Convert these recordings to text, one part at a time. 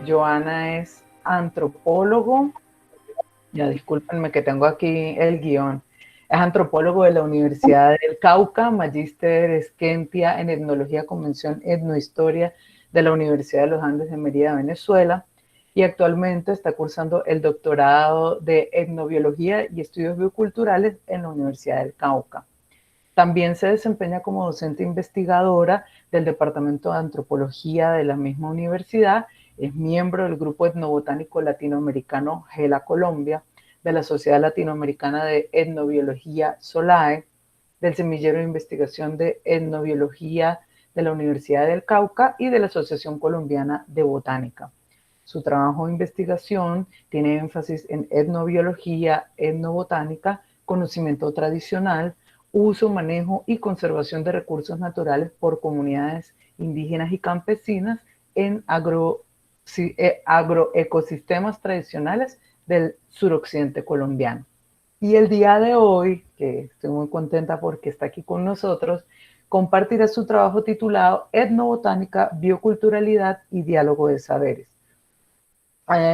Joana es antropólogo, ya discúlpenme que tengo aquí el guión, es antropólogo de la Universidad del Cauca, magíster Esquentia en Etnología Convención Etnohistoria de la Universidad de los Andes de Mérida, Venezuela, y actualmente está cursando el doctorado de Etnobiología y Estudios Bioculturales en la Universidad del Cauca. También se desempeña como docente investigadora del Departamento de Antropología de la misma universidad, es miembro del Grupo Etnobotánico Latinoamericano GELA Colombia, de la Sociedad Latinoamericana de Etnobiología SOLAE, del Semillero de Investigación de Etnobiología de la Universidad del Cauca y de la Asociación Colombiana de Botánica. Su trabajo de investigación tiene énfasis en etnobiología, etnobotánica, conocimiento tradicional, uso, manejo y conservación de recursos naturales por comunidades indígenas y campesinas en agroecosistemas tradicionales del suroccidente colombiano. Y el día de hoy, que estoy muy contenta porque está aquí con nosotros, compartirá su trabajo titulado Etnobotánica, Bioculturalidad y Diálogo de Saberes.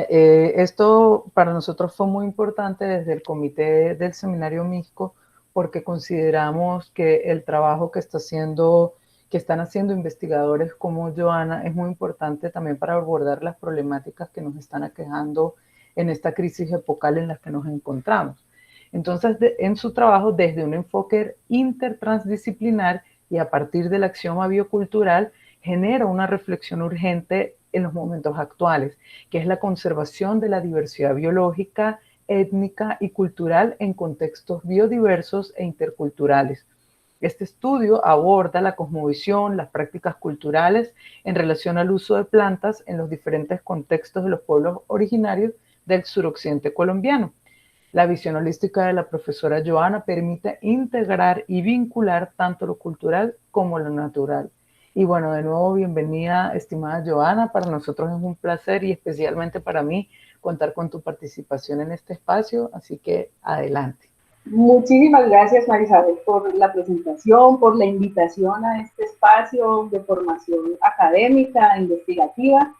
Esto para nosotros fue muy importante desde el comité del seminario MISCO porque consideramos que el trabajo que están haciendo investigadores como Joana es muy importante también para abordar las problemáticas que nos están aquejando en esta crisis epocal en la que nos encontramos. Entonces, en su trabajo, desde un enfoque intertransdisciplinar y a partir del axioma biocultural, genera una reflexión urgente en los momentos actuales, que es la conservación de la diversidad biológica, étnica y cultural en contextos biodiversos e interculturales. Este estudio aborda la cosmovisión, las prácticas culturales en relación al uso de plantas en los diferentes contextos de los pueblos originarios del suroccidente colombiano. La visión holística de la profesora Joana permite integrar y vincular tanto lo cultural como lo natural. Y bueno, de nuevo, bienvenida, estimada Joana. Para nosotros es un placer y especialmente para mí contar con tu participación en este espacio, así que adelante. Muchísimas gracias, Marisabel, por la presentación, por la invitación a este espacio de formación académica, investigativa,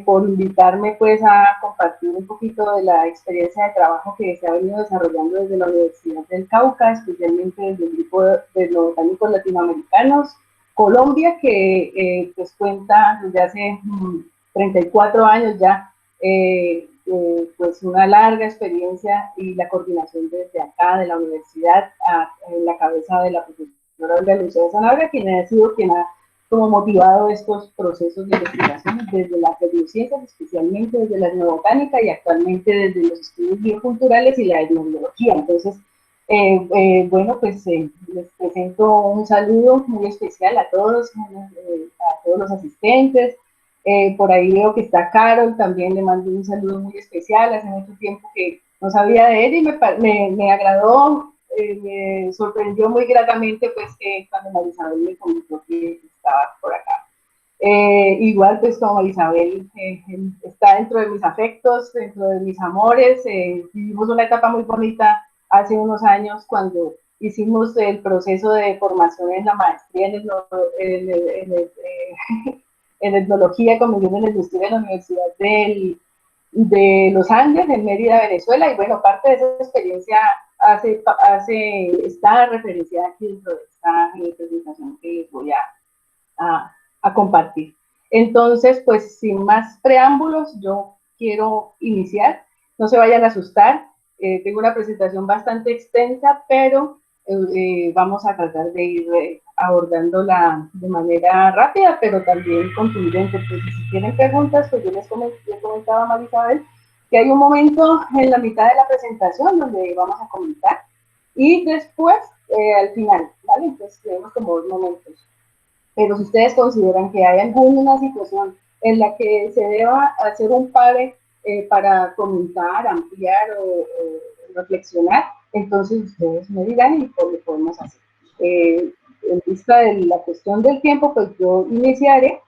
por invitarme pues a compartir un poquito de la experiencia de trabajo que se ha venido desarrollando desde la Universidad del Cauca, especialmente desde el grupo de los botánicos latinoamericanos, Colombia, que pues cuenta desde hace 34 años ya, pues una larga experiencia y la coordinación desde acá de la universidad en la cabeza de la profesora Olga Lucía Sanabria, quien ha como motivado estos procesos de investigación desde las neurociencias, especialmente desde la etnobotánica y actualmente desde los estudios bioculturales y la etnobiología. Entonces, bueno, pues les presento un saludo muy especial a todos los asistentes. Por ahí veo que está Carol, también le mando un saludo muy especial, hace mucho tiempo que no sabía de él y me agradó, me sorprendió muy gratamente pues que cuando Marisabel me comentó que estaba por acá. Igual pues como Marisabel está dentro de mis afectos, dentro de mis amores, vivimos una etapa muy bonita hace unos años cuando hicimos el proceso de formación en la maestría en etnología, convención en etnohistoria de la Universidad de los Andes, en Mérida, Venezuela, y bueno, parte de esa experiencia está referenciada aquí dentro de esta presentación que les voy a compartir. Entonces, pues sin más preámbulos, yo quiero iniciar, no se vayan a asustar, tengo una presentación bastante extensa, pero vamos a tratar de ir abordándola de manera rápida, pero también contundente. Entonces, si tienen preguntas, pues yo les comentaba a Marisabel que hay un momento en la mitad de la presentación donde vamos a comentar y después al final, ¿vale? Entonces tenemos como dos momentos. Pero si ustedes consideran que hay alguna situación en la que se deba hacer un pare para comentar, ampliar o reflexionar, entonces ustedes me dirán y pues lo podemos hacer. En vista de la cuestión del tiempo, pues yo iniciaré.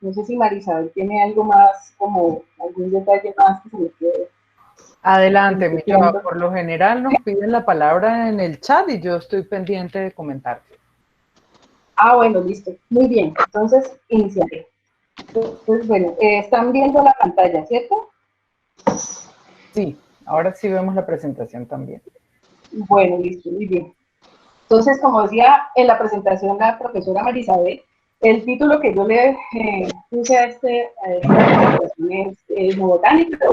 No sé si Marisabel tiene algo más, como algún detalle más que se me quede. Adelante, Michoa. Por lo general nos piden la palabra en el chat y yo estoy pendiente de comentar. Bueno, listo. Muy bien. Entonces, iniciaré. Pues bueno, están viendo la pantalla, ¿cierto? Sí, ahora sí vemos la presentación también. Bueno, listo, muy bien. Entonces, como decía en la presentación la profesora Marisabel, el título que yo le puse a esta presentación es Etnobotánica,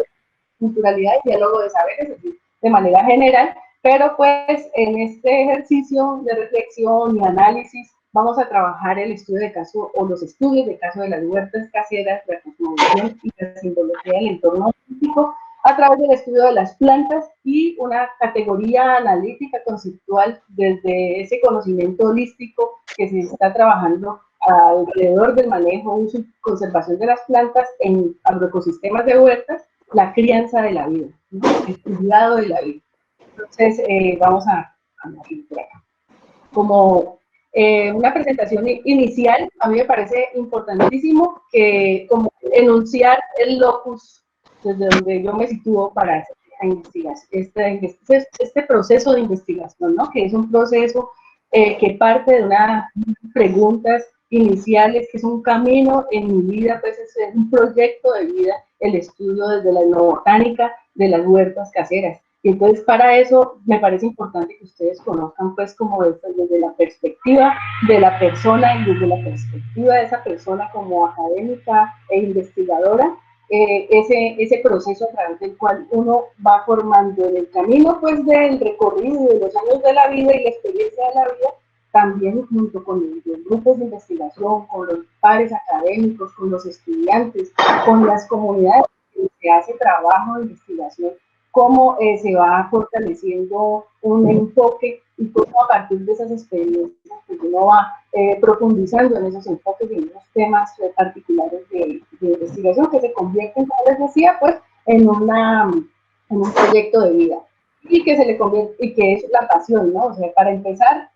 Culturalidad y Diálogo de Saberes, de manera general, pero pues en este ejercicio de reflexión y análisis vamos a trabajar el estudio de caso o los estudios de caso de las huertas caseras, la cosmovisión y la simbología del entorno físico a través del estudio de las plantas y una categoría analítica conceptual desde ese conocimiento holístico que se está trabajando alrededor del manejo, uso y conservación de las plantas en agroecosistemas de huertas, la crianza de la vida, ¿no? El cuidado de la vida. Entonces, vamos a ir por acá. Como una presentación inicial, a mí me parece importantísimo que como enunciar el locus desde donde yo me sitúo para esta investigación, este proceso de investigación, ¿no? Que es un proceso que parte de unas preguntas iniciales, que es un camino en mi vida, pues es un proyecto de vida, el estudio desde la etnobotánica de las huertas caseras. Y entonces para eso me parece importante que ustedes conozcan pues como desde la perspectiva de la persona y desde la perspectiva de esa persona como académica e investigadora, ese proceso a través del cual uno va formando en el camino pues del recorrido de los años de la vida y la experiencia de la vida, también junto con los grupos de investigación, con los pares académicos, con los estudiantes, con las comunidades que se hace trabajo de investigación, cómo se va fortaleciendo un enfoque y cómo a partir de esas experiencias pues uno va profundizando en esos enfoques y en esos temas particulares de investigación que se convierten, como les decía, pues en un proyecto de vida y que se le convierte y que es la pasión, ¿no? O sea, para empezar,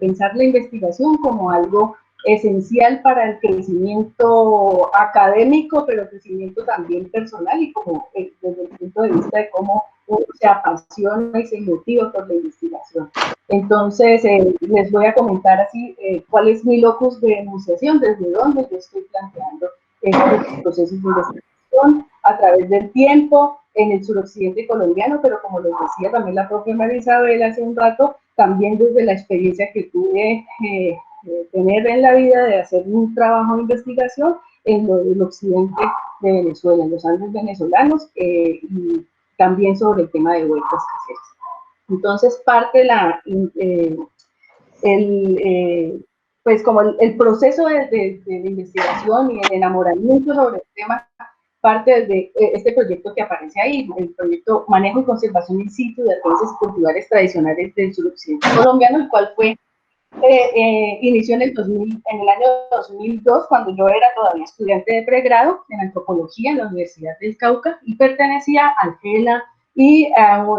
pensar la investigación como algo esencial para el crecimiento académico, pero crecimiento también personal y como desde el punto de vista de cómo uno se apasiona y se motiva por la investigación. Entonces, les voy a comentar así cuál es mi locus de enunciación, desde dónde yo estoy planteando estos procesos de investigación a través del tiempo en el suroccidente colombiano, pero como les decía también la propia María Isabel hace un rato, también desde la experiencia que tuve tener en la vida de hacer un trabajo de investigación en el occidente de Venezuela, en los Andes venezolanos, y también sobre el tema de huertas caseras. Entonces, parte pues como el proceso de investigación y el enamoramiento sobre el tema parte de este proyecto que aparece ahí, el proyecto Manejo y Conservación in situ de raíces cultivares tradicionales del suroccidente colombiano, el cual fue inició en el año 2002, cuando yo era todavía estudiante de pregrado en antropología en la Universidad del Cauca y pertenecía al GENA y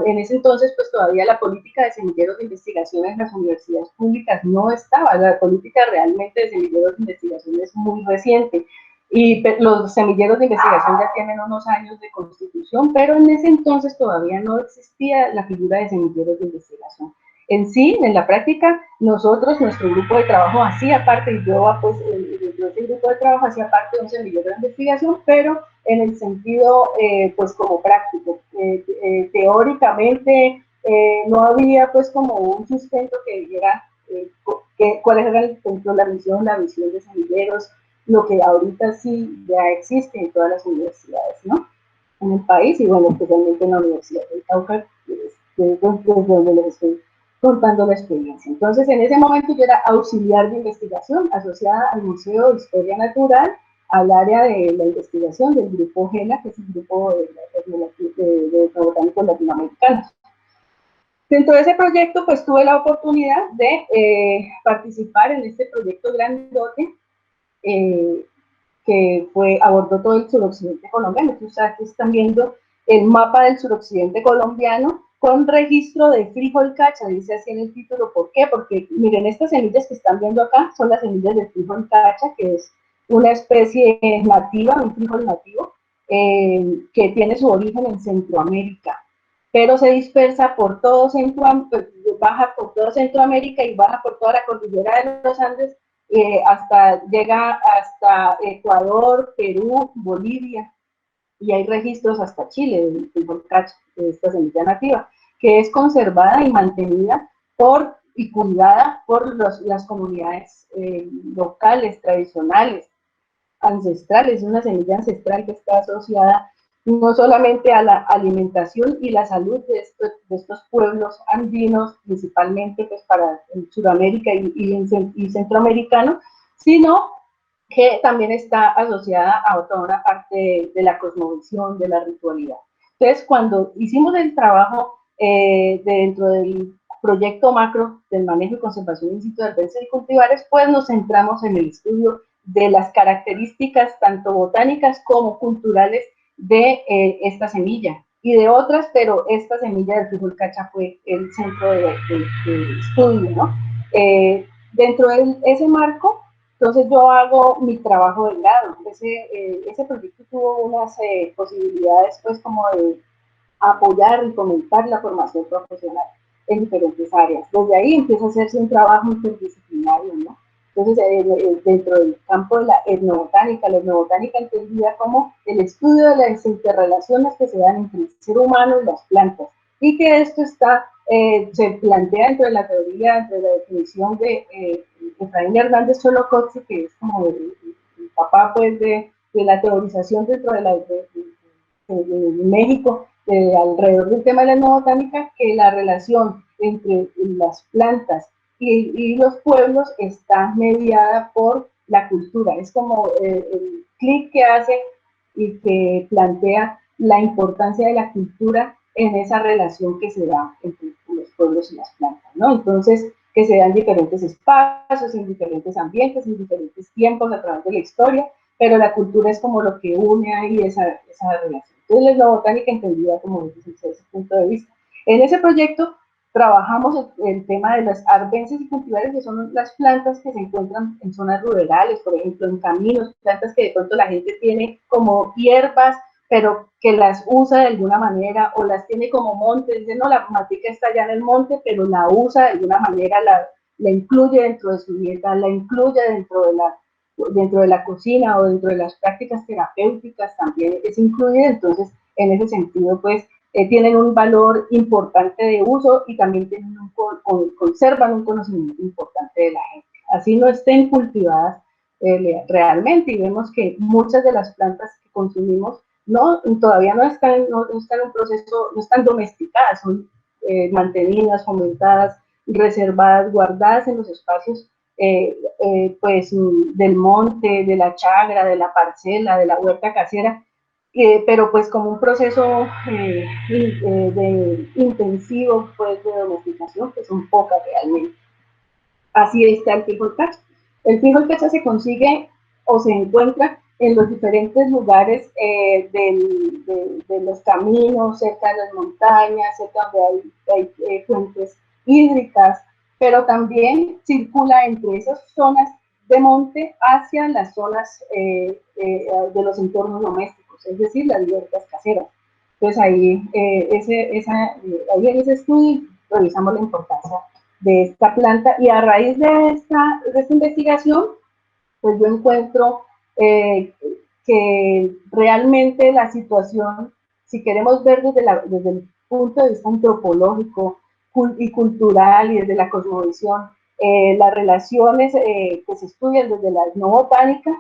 en ese entonces pues todavía la política de semilleros de investigación en las universidades públicas no estaba, la política realmente de semilleros de investigación es muy reciente y los semilleros de investigación ya tienen unos años de constitución, pero en ese entonces todavía no existía la figura de semilleros de investigación. En sí, en la práctica, nosotros, nuestro grupo de trabajo hacía parte, y yo pues, ese grupo de trabajo hacía parte de un semillero de investigación, pero en el sentido, pues, como práctico. Teóricamente, no había, pues, como un sustento que diera cuáles eran la visión de semilleros, lo que ahorita sí ya existe en todas las universidades, ¿no? En el país y, bueno, especialmente en la Universidad del Cauca, desde donde les estoy contando la experiencia. Entonces, en ese momento yo era auxiliar de investigación asociada al Museo de Historia Natural, al área de la investigación del grupo GENA, que es el grupo de botánicos latinoamericanos. Dentro de ese proyecto, pues tuve la oportunidad de participar en este proyecto grandote que abordó todo el suroccidente colombiano. Entonces, aquí están viendo el mapa del suroccidente colombiano con registro de frijol cacha, dice así en el título. ¿Por qué? Porque miren, estas semillas que están viendo acá son las semillas del frijol cacha, que es una especie nativa, un frijol nativo, que tiene su origen en Centroamérica, pero se dispersa por todo baja por todo Centroamérica y baja por toda la cordillera de los Andes, llega hasta Ecuador, Perú, Bolivia, y hay registros hasta Chile del frijol cacha, de esta semilla nativa, que es conservada y mantenida y cuidada por las comunidades locales, tradicionales, ancestrales. Es una semilla ancestral que está asociada no solamente a la alimentación y la salud de estos pueblos andinos, principalmente pues para Sudamérica y centroamericano, sino que también está asociada a toda una parte de la cosmovisión, de la ritualidad. Entonces, cuando hicimos el trabajo dentro del proyecto macro del manejo y conservación in situ de arbences y cultivares, pues nos centramos en el estudio de las características tanto botánicas como culturales de esta semilla y de otras, pero esta semilla del frijol cacha fue el centro de estudio, ¿no? Dentro de ese marco, entonces yo hago mi trabajo de grado. Ese proyecto tuvo unas posibilidades pues como de apoyar y fomentar la formación profesional en diferentes áreas. Desde ahí empieza a hacerse un trabajo interdisciplinario, ¿no? Entonces, dentro del campo de la etnobotánica entendida como el estudio de las interrelaciones que se dan entre el ser humano y las plantas, y que esto se plantea dentro de la teoría, dentro de la definición de Efraín Hernández Xolocotzi, que es como el papá pues de la teorización dentro de México, alrededor del tema de la etnobotánica, que la relación entre las plantas y los pueblos está mediada por la cultura. Es como el clic que hace y que plantea la importancia de la cultura en esa relación que se da entre los pueblos y las plantas, ¿no? Entonces, que se dan diferentes espacios, en diferentes ambientes, en diferentes tiempos a través de la historia, pero la cultura es como lo que une ahí esa relación. Entonces, la etnobotánica entendida como desde ese punto de vista. En ese proyecto trabajamos el tema de las arbences y cultivares, que son las plantas que se encuentran en zonas rurales, por ejemplo, en caminos, plantas que de pronto la gente tiene como hierbas, pero que las usa de alguna manera, o las tiene como monte. Dice, no, la matica está allá en el monte, pero la usa de alguna manera, la incluye dentro de su dieta, la incluye dentro de la cocina o dentro de las prácticas terapéuticas también es incluida. Entonces, en ese sentido, pues, tienen un valor importante de uso y también conservan un conocimiento importante de la gente. Así no estén cultivadas realmente, y vemos que muchas de las plantas que consumimos todavía no están en un proceso, no están domesticadas, son mantenidas, fomentadas, reservadas, guardadas en los espacios pues del monte, de la chagra, de la parcela, de la huerta casera, pero pues como un proceso intensivo pues de domesticación, que son pocas realmente. Así está el frijol cacha. El frijol cacha se consigue o se encuentra en los diferentes lugares de los caminos, cerca de las montañas, cerca donde hay fuentes hídricas, pero también circula entre esas zonas de monte hacia las zonas de los entornos domésticos, es decir, las huertas caseras. Entonces ahí, ahí en ese estudio revisamos la importancia de esta planta, y a raíz de esta investigación, pues yo encuentro que realmente la situación, si queremos ver desde el punto de vista antropológico y cultural y desde la cosmovisión, las relaciones que se estudian desde la etnobotánica,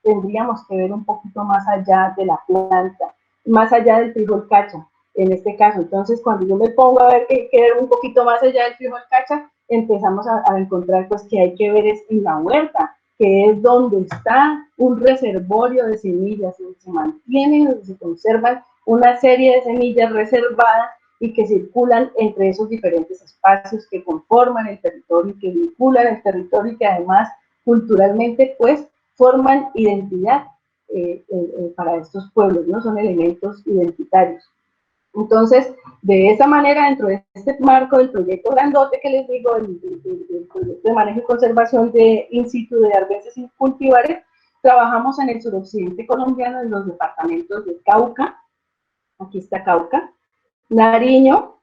tendríamos que ver un poquito más allá de la planta, más allá del frijol cacha, en este caso. Entonces, cuando yo me pongo a ver un poquito más allá del frijol cacha, empezamos a encontrar pues que hay que ver es en la huerta, que es donde está un reservorio de semillas, donde se mantienen, donde se conservan una serie de semillas reservadas y que circulan entre esos diferentes espacios que conforman el territorio, que vinculan el territorio y que además culturalmente pues forman identidad para estos pueblos, ¿no? Son elementos identitarios. Entonces, de esa manera, dentro de este marco del proyecto grandote que les digo, el proyecto de manejo y conservación de in situ de arbences y cultivares, trabajamos en el suroccidente colombiano, en los departamentos de Cauca, aquí está Cauca, Nariño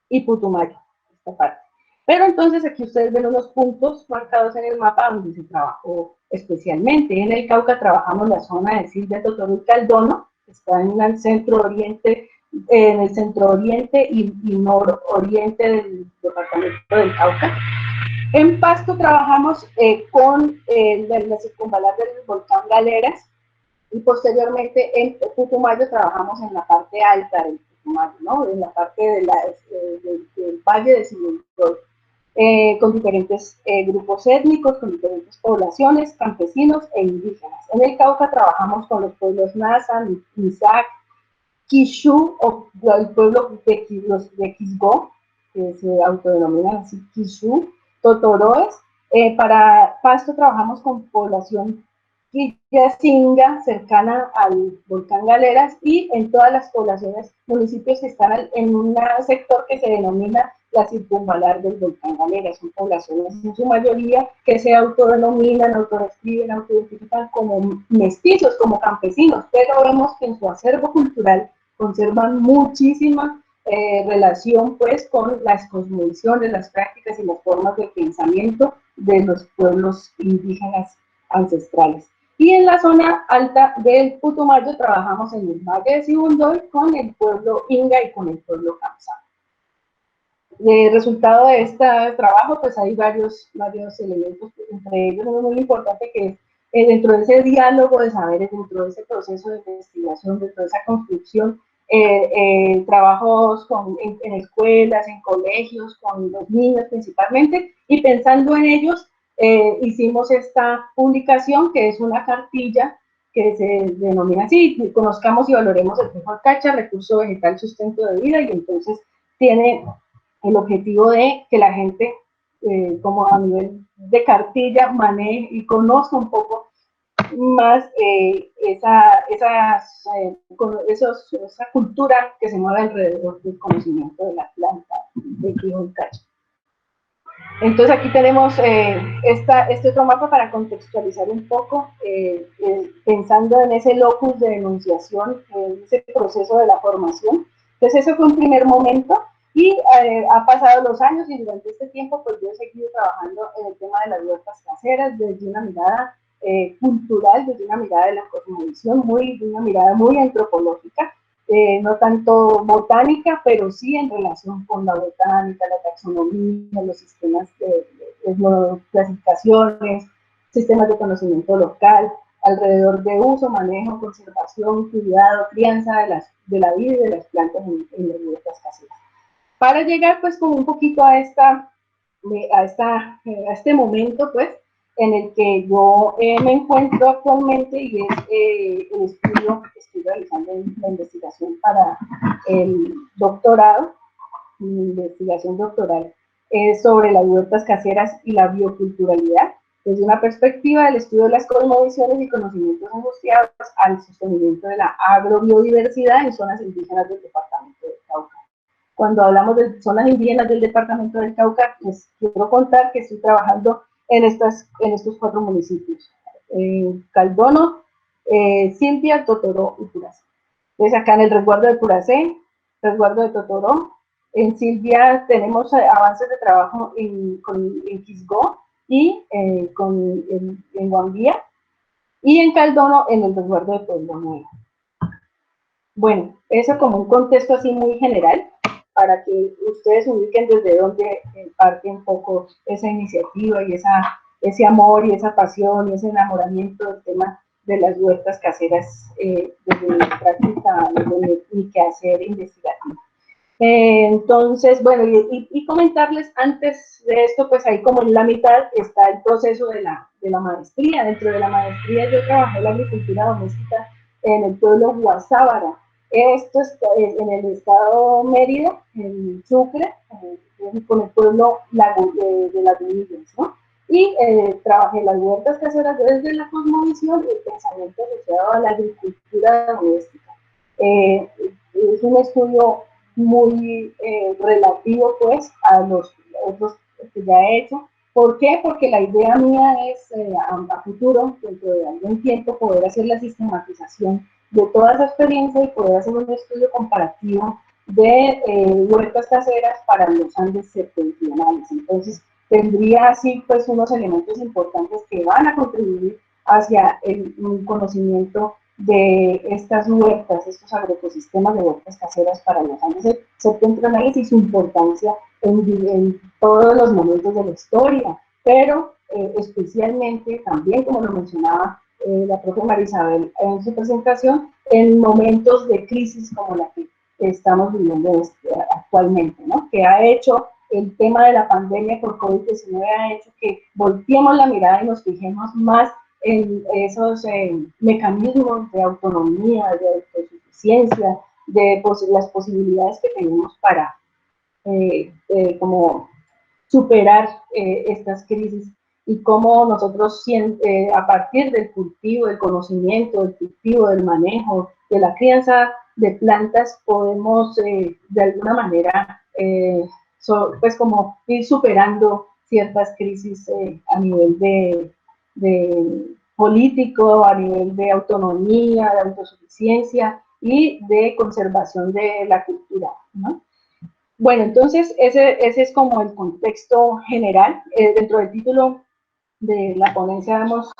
y Putumayo, esta parte. Pero entonces aquí ustedes ven unos puntos marcados en el mapa donde se trabajó especialmente. En el Cauca trabajamos la zona de Silvia, Totoro y Caldono, que está en el centro oriente, y nororiente del departamento del Cauca. En Pasto trabajamos con la circunvalar del volcán Galeras, y posteriormente en Putumayo trabajamos en la parte alta del Putumayo, ¿no? En la parte del valle de Sibundoy, con diferentes grupos étnicos, con diferentes poblaciones, campesinos e indígenas. En el Cauca trabajamos con los pueblos Nasa, Misak, Quixú, o el pueblo de Quisgó, que se autodenominan así, Quixú, Totoroes. Para Pasto trabajamos con población Quillacinga, cercana al volcán Galeras, y en todas las poblaciones, municipios que están en un sector que se denomina la circunvalar del volcán Galeras. Son poblaciones en su mayoría que se autodenominan, autodescriben, autoidentifican como mestizos, como campesinos, pero vemos que en su acervo cultural conservan muchísima relación pues con las cosmovisiones, las prácticas y las formas de pensamiento de los pueblos indígenas ancestrales. Y en la zona alta del Putumayo trabajamos en el Valle de Sibundoy con el pueblo Inga y con el pueblo Kamsá. De resultado de este trabajo, pues hay varios elementos, entre ellos uno muy importante que es dentro de ese diálogo de saberes, dentro de ese proceso de investigación, dentro de esa construcción, trabajos en escuelas, en colegios, con los niños principalmente, y pensando en ellos, hicimos esta publicación que es una cartilla que se denomina así: conozcamos y valoremos el tejo cacha, recurso vegetal, sustento de vida, y entonces tiene el objetivo de que la gente, como a nivel de cartilla, maneje y conozca un poco más esa cultura que se mueve alrededor del conocimiento de la planta de Quijocacha. Entonces aquí tenemos este otro mapa para contextualizar un poco, pensando en ese locus de enunciación, en ese proceso de la formación. Entonces eso fue un primer momento, y ha pasado los años, y durante este tiempo pues yo he seguido trabajando en el tema de las huertas caseras desde una mirada cultural, desde una mirada de la cosmovisión, de una mirada muy antropológica, no tanto botánica, pero sí en relación con la botánica, la taxonomía, los sistemas de clasificaciones, sistemas de conocimiento local, alrededor de uso, manejo, conservación, cuidado, crianza de la vida y de las plantas en las huertas caseras. Para llegar pues como un poquito a este momento pues en el que yo me encuentro actualmente, y es el estudio que estoy realizando en la investigación para el doctorado, mi investigación doctoral sobre las huertas caseras y la bioculturalidad, desde una perspectiva del estudio de las cosmovisiones y conocimientos asociados al sostenimiento de la agrobiodiversidad en zonas indígenas del departamento del Cauca. Cuando hablamos de zonas indígenas del departamento del Cauca, les quiero contar que estoy trabajando en estos 4 municipios: Caldono, Silvia, Totoró y Puracé. Entonces acá en el resguardo de Puracé, resguardo de Totoró, en Silvia tenemos avances de trabajo en Quisgó y en Guambía, y en Caldono en el resguardo de Pueblo Nuevo. Bueno, eso como un contexto así muy general, para que ustedes ubiquen desde dónde parte un poco esa iniciativa y ese amor y esa pasión y ese enamoramiento del tema de las huertas caseras desde mi práctica, desde mi quehacer investigativo. Entonces, bueno, y comentarles antes de esto, pues ahí como en la mitad está el proceso de la maestría. Dentro de la maestría yo trabajé la agricultura doméstica en el pueblo Guasábara. Esto está en el estado Mérida, en Sucre, con el pueblo de Lagunillas, ¿no? Y trabajé las huertas caseras desde la cosmovisión y el pensamiento asociado a la agricultura doméstica. Es un estudio muy relativo pues a los otros que ya he hecho. ¿Por qué? Porque la idea mía es a futuro, dentro de algún tiempo, poder hacer la sistematización de toda esa experiencia y poder hacer un estudio comparativo de huertas caseras para los Andes septentrionales. Entonces, tendría así pues unos elementos importantes que van a contribuir hacia un conocimiento de estas huertas, estos agroecosistemas de huertas caseras para los Andes septentrionales y su importancia en todos los momentos de la historia, pero especialmente también, como lo mencionaba la propia Marisabel en su presentación, en momentos de crisis como la que estamos viviendo actualmente, ¿no? Que ha hecho el tema de la pandemia por COVID-19 ha hecho que volteemos la mirada y nos fijemos más en esos mecanismos de autonomía, de autosuficiencia, de las posibilidades que tenemos para como superar estas crisis y cómo nosotros a partir del cultivo, del conocimiento, del cultivo, del manejo, de la crianza de plantas podemos de alguna manera pues como ir superando ciertas crisis a nivel de político, a nivel de autonomía, de autosuficiencia y de conservación de la cultura, ¿no? Bueno, entonces ese es como el contexto general. Dentro del título de la ponencia hemos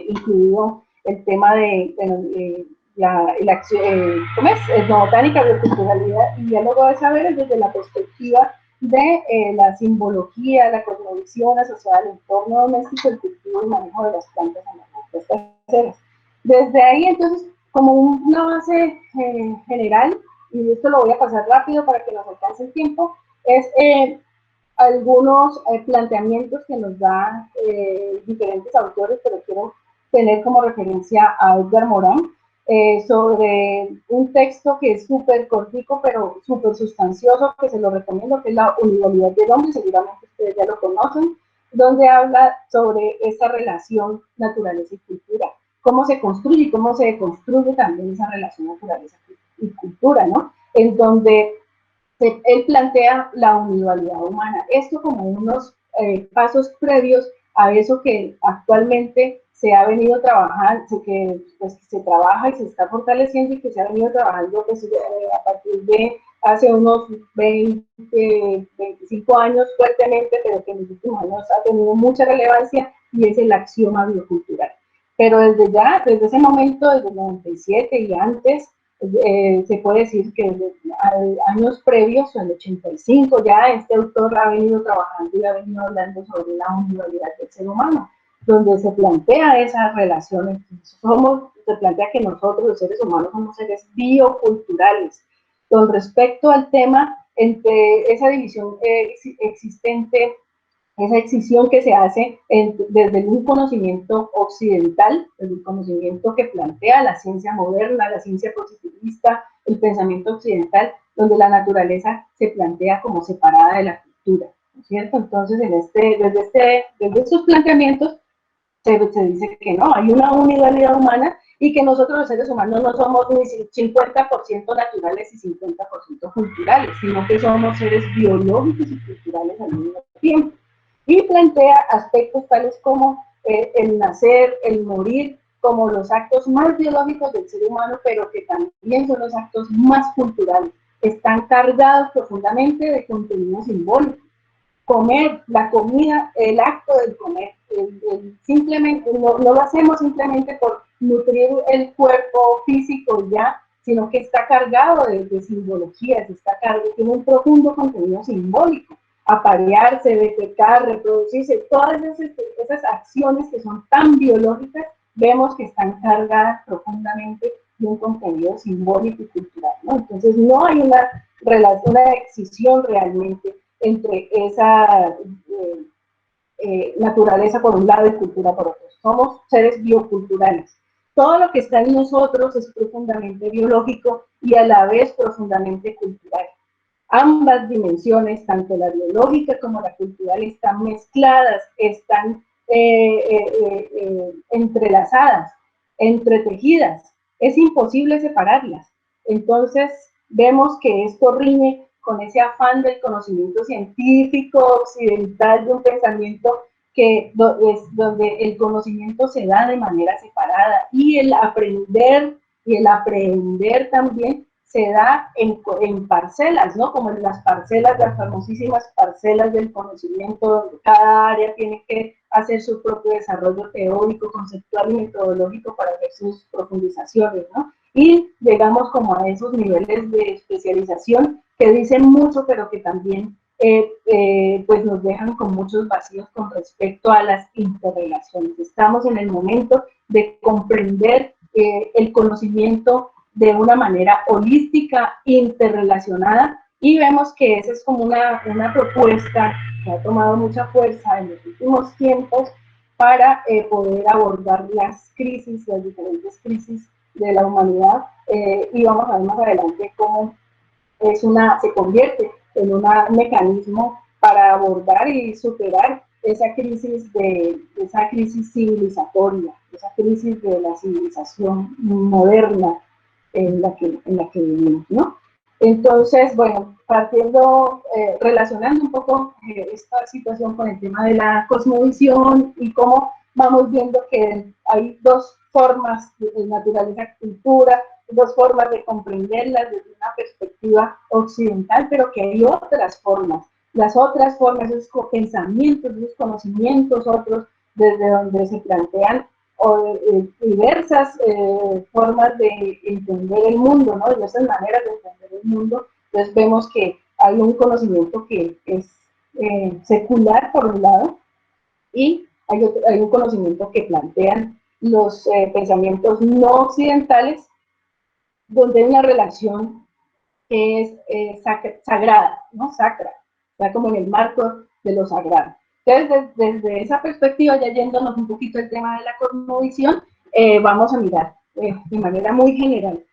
incluido el tema de ¿cómo es? Etnobotánica, bioculturalidad y diálogo de saberes desde la perspectiva de la simbología, la cosmovisión asociada al entorno doméstico, el cultivo y manejo de las plantas en las huertas caseras. Desde ahí, entonces, como una base general, y esto lo voy a pasar rápido para que nos alcance el tiempo, es algunos planteamientos que nos dan diferentes autores, pero quiero tener como referencia a Edgar Morán, sobre un texto que es súper cortico, pero súper sustancioso, que se lo recomiendo, que es La Unidualidad del Hombre, seguramente ustedes ya lo conocen, donde habla sobre esta relación naturaleza y cultura, cómo se construye y cómo se deconstruye también esa relación naturaleza y cultura, ¿no? En donde él plantea la individualidad humana. Esto como unos pasos previos a eso que actualmente se ha venido trabajando, que pues, se trabaja y se está fortaleciendo y que se ha venido trabajando pues, a partir de hace unos 20, 25 años fuertemente, pero que en los últimos años ha tenido mucha relevancia y es el axioma biocultural. Pero desde ese momento, desde el 97 y antes, se puede decir que años previos, en el 85, ya este autor ha venido trabajando y ha venido hablando sobre la individualidad del ser humano, donde se plantea esa relación, se plantea que nosotros los seres humanos somos seres bioculturales. Con respecto al tema, entre esa división existente, esa excisión que se hace desde un conocimiento occidental, desde el conocimiento que plantea la ciencia moderna, la ciencia positivista, el pensamiento occidental, donde la naturaleza se plantea como separada de la cultura, ¿no es cierto? Entonces, desde estos planteamientos se dice que no, hay una unidad humana y que nosotros los seres humanos no somos ni 50% naturales y 50% culturales, sino que somos seres biológicos y culturales al mismo tiempo. Y plantea aspectos tales como el nacer, el morir, como los actos más biológicos del ser humano, pero que también son los actos más culturales. Están cargados profundamente de contenido simbólico. Comer, la comida, el acto del comer, simplemente, no lo hacemos simplemente por nutrir el cuerpo físico ya, sino que está cargado de simbologías, tiene un profundo contenido simbólico. Aparearse, defecar, reproducirse, todas esas acciones que son tan biológicas, vemos que están cargadas profundamente de un contenido simbólico y cultural, ¿no? Entonces no hay una excisión realmente entre esa naturaleza por un lado y cultura por otro. Somos seres bioculturales. Todo lo que está en nosotros es profundamente biológico y a la vez profundamente cultural. Ambas dimensiones, tanto la biológica como la cultural, están mezcladas, están entrelazadas, entretejidas. Es imposible separarlas. Entonces, vemos que esto riñe con ese afán del conocimiento científico occidental, de un pensamiento que es donde el conocimiento se da de manera separada y el aprender también se da en parcelas, ¿no? Como en las parcelas, las famosísimas parcelas del conocimiento, donde cada área tiene que hacer su propio desarrollo teórico, conceptual y metodológico para hacer sus profundizaciones, ¿no? Y llegamos como a esos niveles de especialización que dicen mucho, pero que también pues nos dejan con muchos vacíos con respecto a las interrelaciones. Estamos en el momento de comprender el conocimiento de una manera holística, interrelacionada, y vemos que esa es como una propuesta que ha tomado mucha fuerza en los últimos tiempos para poder abordar las crisis, las diferentes crisis de la humanidad, y vamos a ver más adelante cómo se convierte en un mecanismo para abordar y superar esa crisis civilizatoria, esa crisis de la civilización moderna en la que vivimos, ¿no? Entonces, bueno, relacionando un poco esta situación con el tema de la cosmovisión y cómo vamos viendo que hay dos formas de naturaleza cultura, dos formas de comprenderlas desde una perspectiva occidental, pero que hay otras formas. Las otras formas, esos pensamientos, esos conocimientos otros, desde donde se plantean diversas formas de entender el mundo, ¿no? Diversas maneras de entender el mundo. Entonces vemos que hay un conocimiento que es secular, por un lado, y hay un conocimiento que plantean los pensamientos no occidentales, donde hay una relación que es sagrada, ¿no? Sacra, está como en el marco de lo sagrado. Entonces, desde esa perspectiva, ya yéndonos un poquito el tema de la cosmovisión, vamos a mirar de manera muy general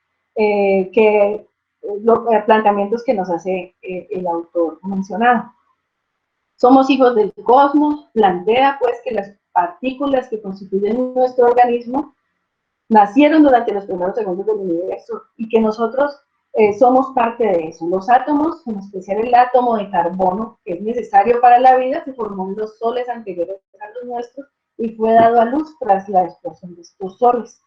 los planteamientos que nos hace el autor mencionado. Somos hijos del cosmos, plantea pues que las partículas que constituyen nuestro organismo nacieron durante los primeros segundos del universo y que nosotros somos parte de eso. Los átomos, en especial el átomo de carbono, que es necesario para la vida, se formó en los soles anteriores a los nuestros y fue dado a luz tras la explosión de estos soles.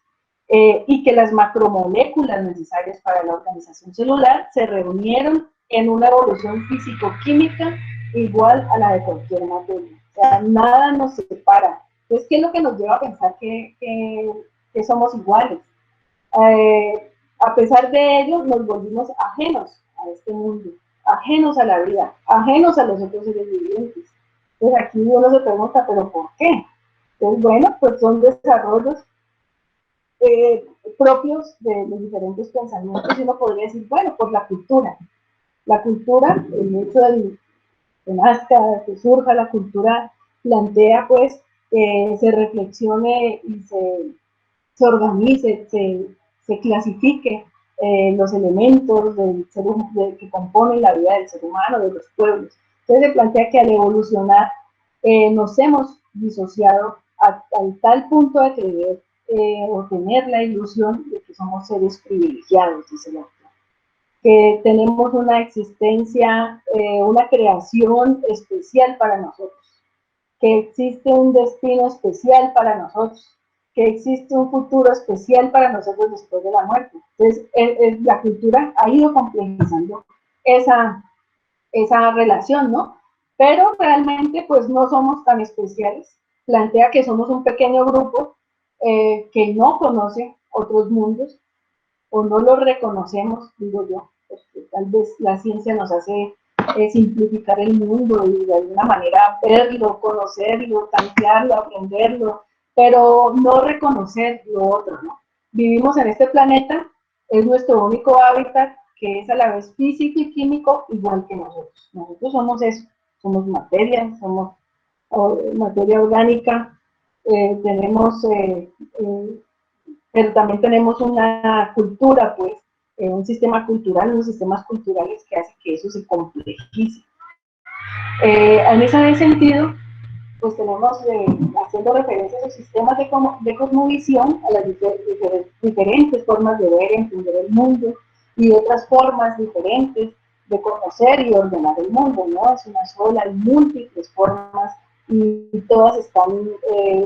Y que las macromoléculas necesarias para la organización celular se reunieron en una evolución físico-química igual a la de cualquier materia. O sea, nada nos separa. Entonces, ¿qué es lo que nos lleva a pensar que somos iguales? A pesar de ello, nos volvimos ajenos a este mundo, ajenos a la vida, ajenos a los otros seres vivientes. Entonces aquí uno se pregunta, ¿pero por qué? Entonces, bueno, pues son desarrollos propios de los diferentes pensamientos, y uno podría decir, bueno, por la cultura. La cultura, el hecho de que nazca, que surja la cultura, plantea pues que se reflexione y se organice, se clasifique los elementos que componen la vida del ser humano, de los pueblos. Entonces se plantea que al evolucionar nos hemos disociado al tal punto de creer o tener la ilusión de que somos seres privilegiados, dice el autor, que tenemos una existencia, una creación especial para nosotros, que existe un destino especial para nosotros, que existe un futuro especial para nosotros después de la muerte. Entonces, la cultura ha ido complejizando esa relación, ¿no? Pero realmente, pues, no somos tan especiales. Plantea que somos un pequeño grupo que no conoce otros mundos, o no los reconocemos, digo yo, porque tal vez la ciencia nos hace simplificar el mundo y de alguna manera verlo, conocerlo, tantearlo, aprenderlo, pero no reconocer lo otro, ¿no? Vivimos en este planeta, es nuestro único hábitat, que es a la vez físico y químico, igual que nosotros. Nosotros somos eso, somos materia, somos materia orgánica, tenemos pero también tenemos una cultura, pues, un sistema cultural, unos sistemas culturales que hacen que eso se complejice. En ese sentido, pues tenemos, haciendo referencia a los sistemas de cosmovisión, a las diferentes formas de ver y entender el mundo, y otras formas diferentes de conocer y ordenar el mundo, ¿no? Es una sola, hay múltiples formas, y todas están,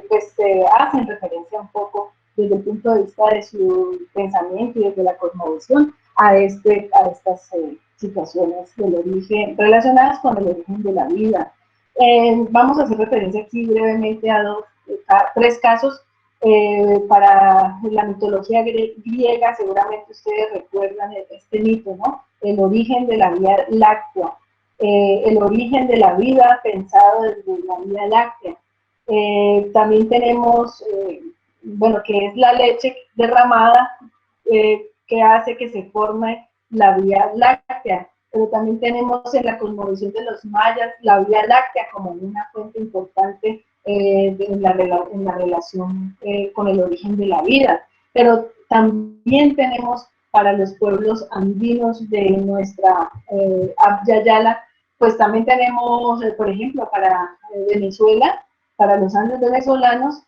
pues, hacen referencia un poco desde el punto de vista de su pensamiento y desde la cosmovisión a estas situaciones del origen, relacionadas con el origen de la vida. Vamos a hacer referencia aquí brevemente a tres casos. Para la mitología griega, seguramente ustedes recuerdan este mito, ¿no? El origen de la Vía Láctea, el origen de la vida pensado desde la Vía Láctea. También tenemos, bueno, que es la leche derramada que hace que se forme la Vía Láctea. Pero también tenemos en la cosmovisión de los mayas la Vía Láctea como una fuente importante en la relación con el origen de la vida. Pero también tenemos para los pueblos andinos de nuestra Abya Yala, pues también tenemos, por ejemplo, para Venezuela, para los Andes venezolanos,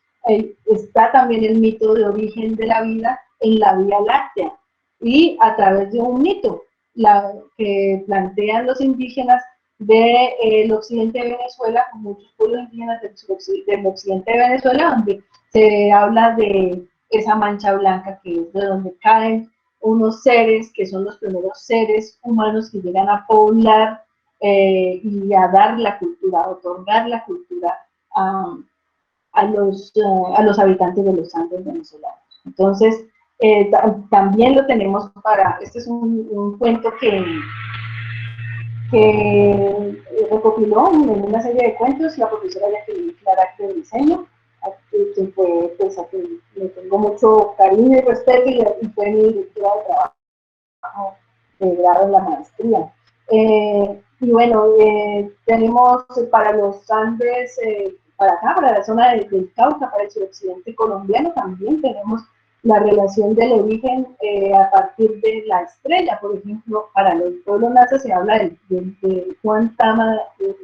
está también el mito de origen de la vida en la Vía Láctea, y a través de un mito que plantean los indígenas del occidente de Venezuela, muchos pueblos indígenas del occidente de Venezuela, donde se habla de esa mancha blanca que es de donde caen unos seres que son los primeros seres humanos que llegan a poblar y a dar la cultura, a otorgar la cultura a los habitantes de los Andes venezolanos. Entonces, también lo tenemos este es un cuento que recopiló en una serie de cuentos la profesora Jacqueline Clark de diseño, quien fue, pues, a quien le tengo mucho cariño y respeto, y fue mi directora de trabajo de grado en la maestría. Y bueno, tenemos para los Andes, para acá, para la zona del Cauca, para el suroccidente colombiano, también tenemos la relación del origen a partir de la estrella. Por ejemplo, para los pueblos nazas se habla de Juan Tama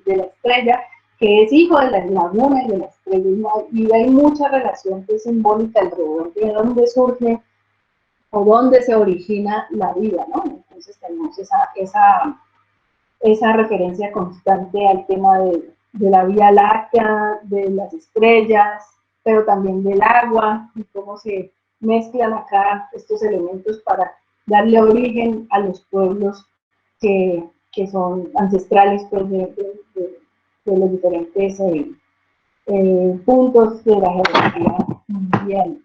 de la estrella, que es hijo de la laguna y de la estrella, y hay mucha relación simbólica alrededor de dónde surge o dónde se origina la vida, ¿no? Entonces tenemos esa referencia constante al tema de la Vía Láctea, de las estrellas, pero también del agua, y cómo se mezclan acá estos elementos para darle origen a los pueblos que son ancestrales, pues, de los diferentes puntos de la geografía mundial.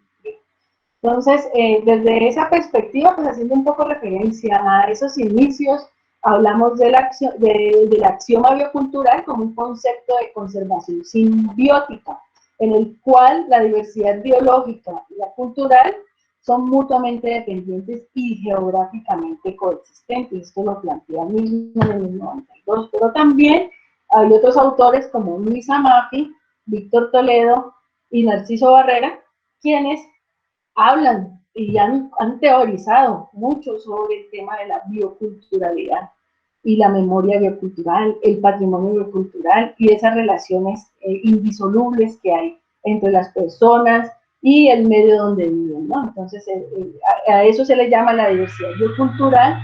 Entonces, desde esa perspectiva, pues haciendo un poco referencia a esos inicios, hablamos del axioma biocultural como un concepto de conservación simbiótica, en el cual la diversidad biológica y la cultural son mutuamente dependientes y geográficamente coexistentes. Esto lo plantea mismo en el 92, pero también hay otros autores como Luisa Maffei, Víctor Toledo y Narciso Barrera, quienes hablan y han teorizado mucho sobre el tema de la bioculturalidad y la memoria biocultural, el patrimonio biocultural y esas relaciones indisolubles que hay entre las personas y el medio donde viven, ¿no? Entonces, a eso se le llama la diversidad biocultural,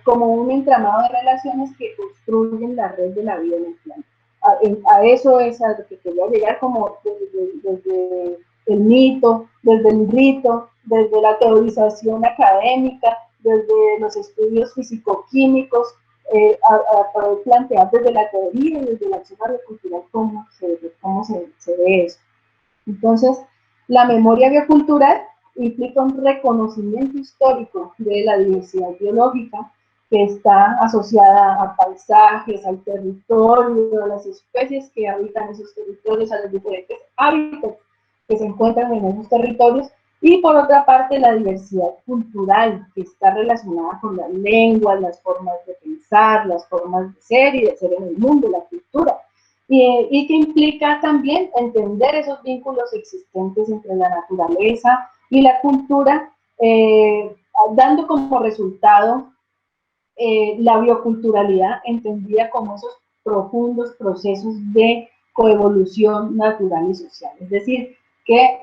como un entramado de relaciones que construyen la red de la vida en el planeta. A eso es a lo que quería llegar, como desde el mito, desde el rito, desde la teorización académica, desde los estudios físico-químicos, a poder plantear desde la teoría y desde la acción biocultural cómo se ve eso. Entonces, la memoria biocultural implica un reconocimiento histórico de la diversidad biológica que está asociada a paisajes, al territorio, a las especies que habitan esos territorios, a los diferentes hábitats que se encuentran en esos territorios, y por otra parte la diversidad cultural que está relacionada con las lenguas, las formas de pensar, las formas de ser y de ser en el mundo, la cultura, y que implica también entender esos vínculos existentes entre la naturaleza y la cultura, dando como resultado la bioculturalidad entendida como esos profundos procesos de coevolución natural y social. Es decir, que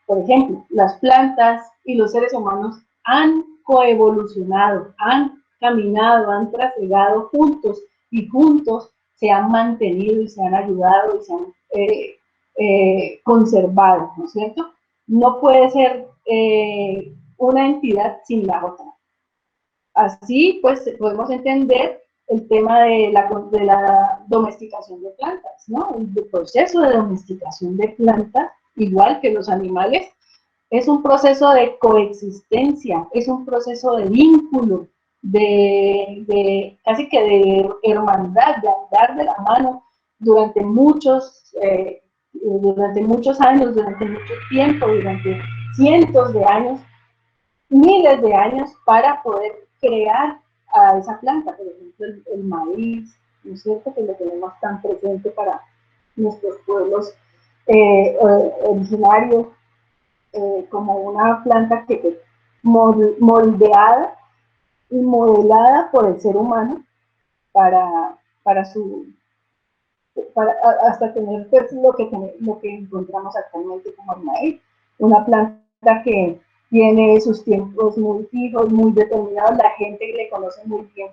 por ejemplo, las plantas y los seres humanos han coevolucionado, han caminado, han trasegado juntos, y juntos se han mantenido y se han ayudado y se han conservado, ¿no es cierto? No puede ser una entidad sin la otra. Así, pues, podemos entender el tema de la domesticación de plantas, ¿no? El proceso de domesticación de plantas, igual que los animales, es un proceso de coexistencia, es un proceso de vínculo, casi que de hermandad, de andar de la mano durante muchos años, durante mucho tiempo, durante cientos de años, miles de años, para poder crear a esa planta. Por ejemplo, el maíz, ¿no es cierto?, que lo tenemos tan presente para nuestros pueblos originarios, como una planta que fue moldeada y modelada por el ser humano para su hasta tener pues, lo que encontramos actualmente como el maíz, una planta que tiene sus tiempos muy fijos, muy determinados. La gente le conoce muy bien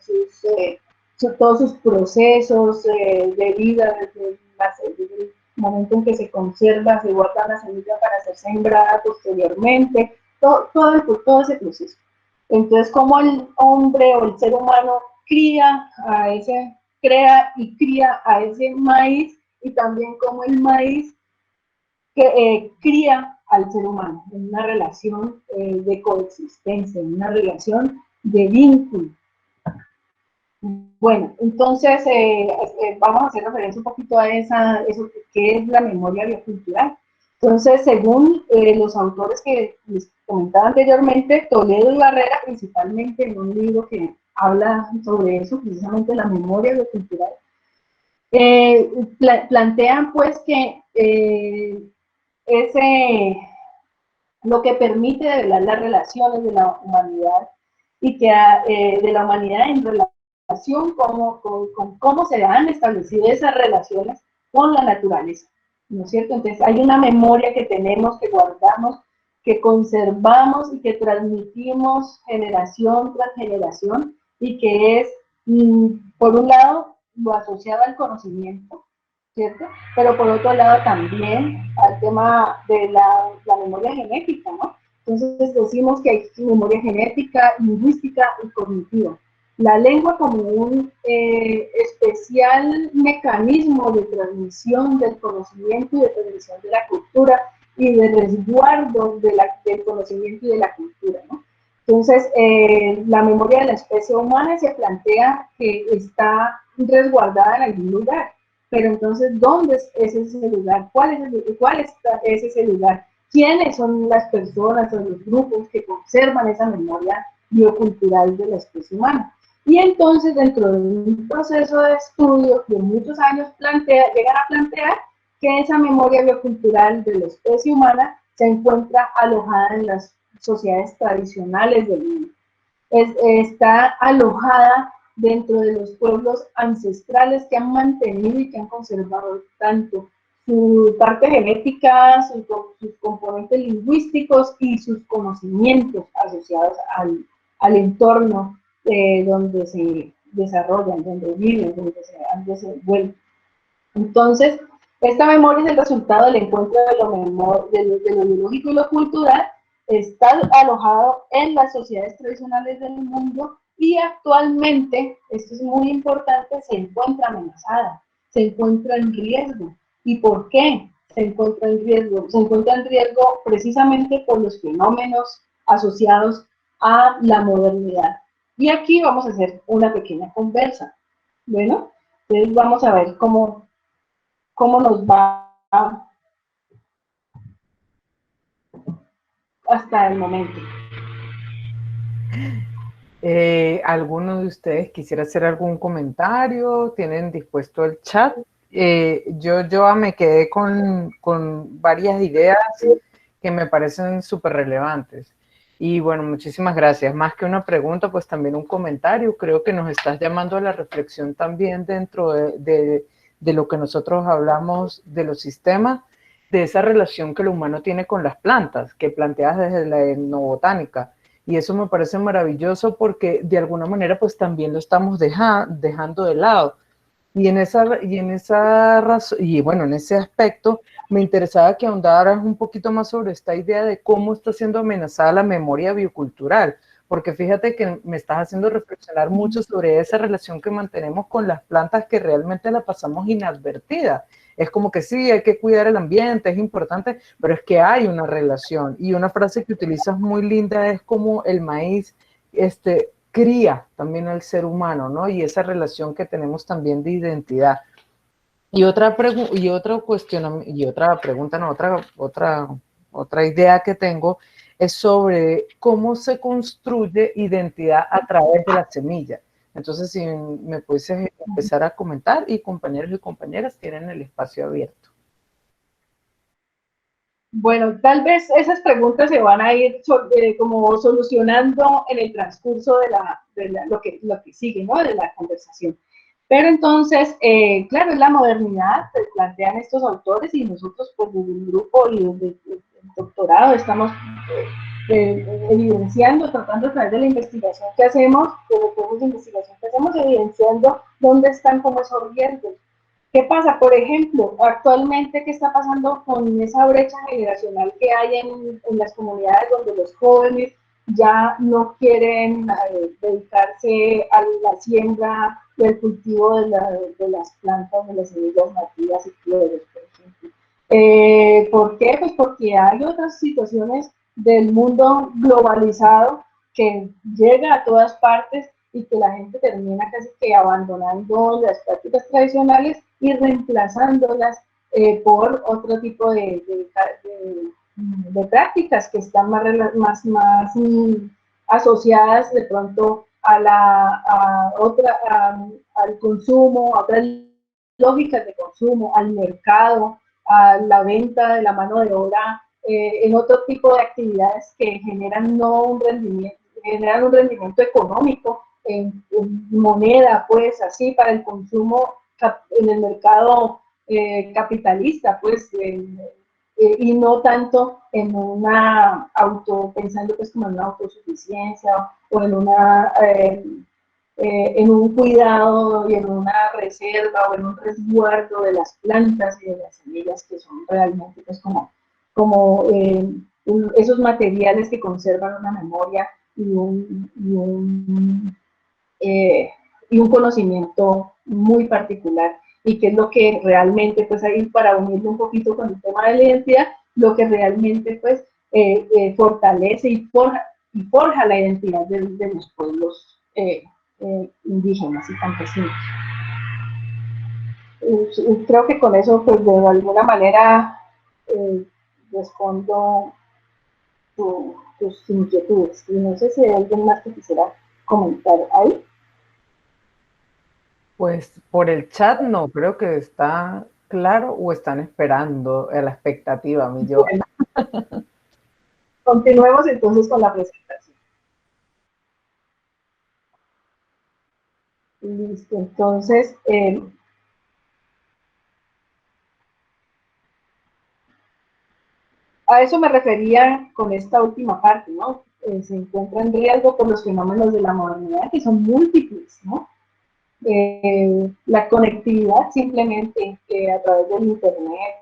todos sus procesos de vida, desde el momento en que se conserva, se guarda la semilla para ser sembrada posteriormente, todo ese proceso. Entonces, como el hombre o el ser humano crea y cría a ese maíz, y también como el maíz que cría al ser humano en una relación de coexistencia, en una relación de vínculo. Bueno, entonces vamos a hacer referencia un poquito a eso que es la memoria biocultural. Entonces, según los autores que les comentaba anteriormente, Toledo y Barrera, principalmente en un libro que habla sobre eso, precisamente la memoria biocultural, plantean pues que lo que permite develar las relaciones de la humanidad y que de la humanidad en relación con cómo se han establecido esas relaciones con la naturaleza, ¿no es cierto? Entonces hay una memoria que tenemos, que guardamos, que conservamos y que transmitimos generación tras generación, y que es, por un lado, lo asociado al conocimiento, ¿cierto? Pero por otro lado también al tema de la memoria genética, ¿no? Entonces decimos que hay memoria genética, lingüística y cognitiva. La lengua como un especial mecanismo de transmisión del conocimiento y de transmisión de la cultura y de resguardo del conocimiento y de la cultura, ¿no? Entonces, la memoria de la especie humana se plantea que está resguardada en algún lugar. Pero entonces, ¿dónde es ese lugar? ¿Cuál es ese lugar? ¿Quiénes son las personas o los grupos que conservan esa memoria biocultural de la especie humana? Y entonces, dentro de un proceso de estudio de muchos años, llegan a plantear que esa memoria biocultural de la especie humana se encuentra alojada en las sociedades tradicionales del mundo. Está alojada dentro de los pueblos ancestrales que han mantenido y que han conservado tanto su parte genética, sus componentes lingüísticos y sus conocimientos asociados al entorno donde se desarrollan, donde viven, donde se han desenvuelto. Entonces, esta memoria es el resultado del encuentro de lo biológico y lo cultural. Está alojado en las sociedades tradicionales del mundo y actualmente, esto es muy importante, se encuentra amenazada, se encuentra en riesgo. ¿Y por qué se encuentra en riesgo? Se encuentra en riesgo precisamente por los fenómenos asociados a la modernidad. Y aquí vamos a hacer una pequeña conversa. Bueno, entonces vamos a ver cómo nos va hasta el momento. ¿Alguno de ustedes quisiera hacer algún comentario? ¿Tienen dispuesto el chat? Yo me quedé con varias ideas que me parecen súper relevantes. Y bueno, muchísimas gracias. Más que una pregunta, pues también un comentario. Creo que nos estás llamando a la reflexión también dentro de lo que nosotros hablamos de los sistemas, de esa relación que el humano tiene con las plantas, que planteas desde la etnobotánica. Y eso me parece maravilloso porque de alguna manera pues también lo estamos dejando de lado. Y en ese aspecto me interesaba que ahondaras un poquito más sobre esta idea de cómo está siendo amenazada la memoria biocultural, porque fíjate que me estás haciendo reflexionar mucho sobre esa relación que mantenemos con las plantas que realmente la pasamos inadvertida. Es como que sí, hay que cuidar el ambiente, es importante, pero es que hay una relación. Y una frase que utilizas muy linda es como el maíz cría también al ser humano, ¿no? Y esa relación que tenemos también de identidad. Y otra pregunta, no, otra idea que tengo es sobre cómo se construye identidad a través de la semilla. Entonces, si me pudieses empezar a comentar, y compañeros y compañeras tienen el espacio abierto. Bueno, tal vez esas preguntas se van a ir como solucionando en el transcurso lo que sigue, ¿no? De la conversación. Pero entonces, claro, es la modernidad, se plantean estos autores y nosotros, pues, desde el grupo y desde el doctorado estamos evidenciando, tratando a través de la investigación que hacemos, de los procesos de investigación que hacemos, evidenciando dónde están como esos riesgos. ¿Qué pasa? Por ejemplo, actualmente, ¿qué está pasando con esa brecha generacional que hay en las comunidades donde los jóvenes ya no quieren dedicarse a la siembra y al cultivo de las plantas, de las semillas nativas y flores, por ejemplo? ¿Por qué? Pues porque hay otras situaciones del mundo globalizado que llega a todas partes y que la gente termina casi que abandonando las prácticas tradicionales y reemplazándolas por otro tipo de prácticas que están más asociadas de pronto al consumo, a otras lógicas de consumo, al mercado, a la venta de la mano de obra, en otro tipo de actividades que generan no un rendimiento, generan un rendimiento económico en moneda, pues así, para el consumo en el mercado capitalista, pues, y no tanto en una pensando pues como en una autosuficiencia o en un cuidado y en una reserva o en un resguardo de las plantas y de las semillas que son realmente pues como esos materiales que conservan una memoria y un conocimiento muy particular, y que es lo que realmente, pues ahí para unirlo un poquito con el tema de la identidad, lo que realmente pues fortalece y forja la identidad de los pueblos indígenas y campesinos. Creo que con eso pues de alguna manera respondo tus inquietudes, y no sé si hay alguien más que quisiera comentar ahí. Pues por el chat no, creo que está claro, o están esperando a la expectativa, mi yo. Bueno, continuemos entonces con la presentación. Listo, entonces, a eso me refería con esta última parte, ¿no? Se encuentra en riesgo por los fenómenos de la modernidad, que son múltiples, ¿no? La conectividad simplemente a través del Internet.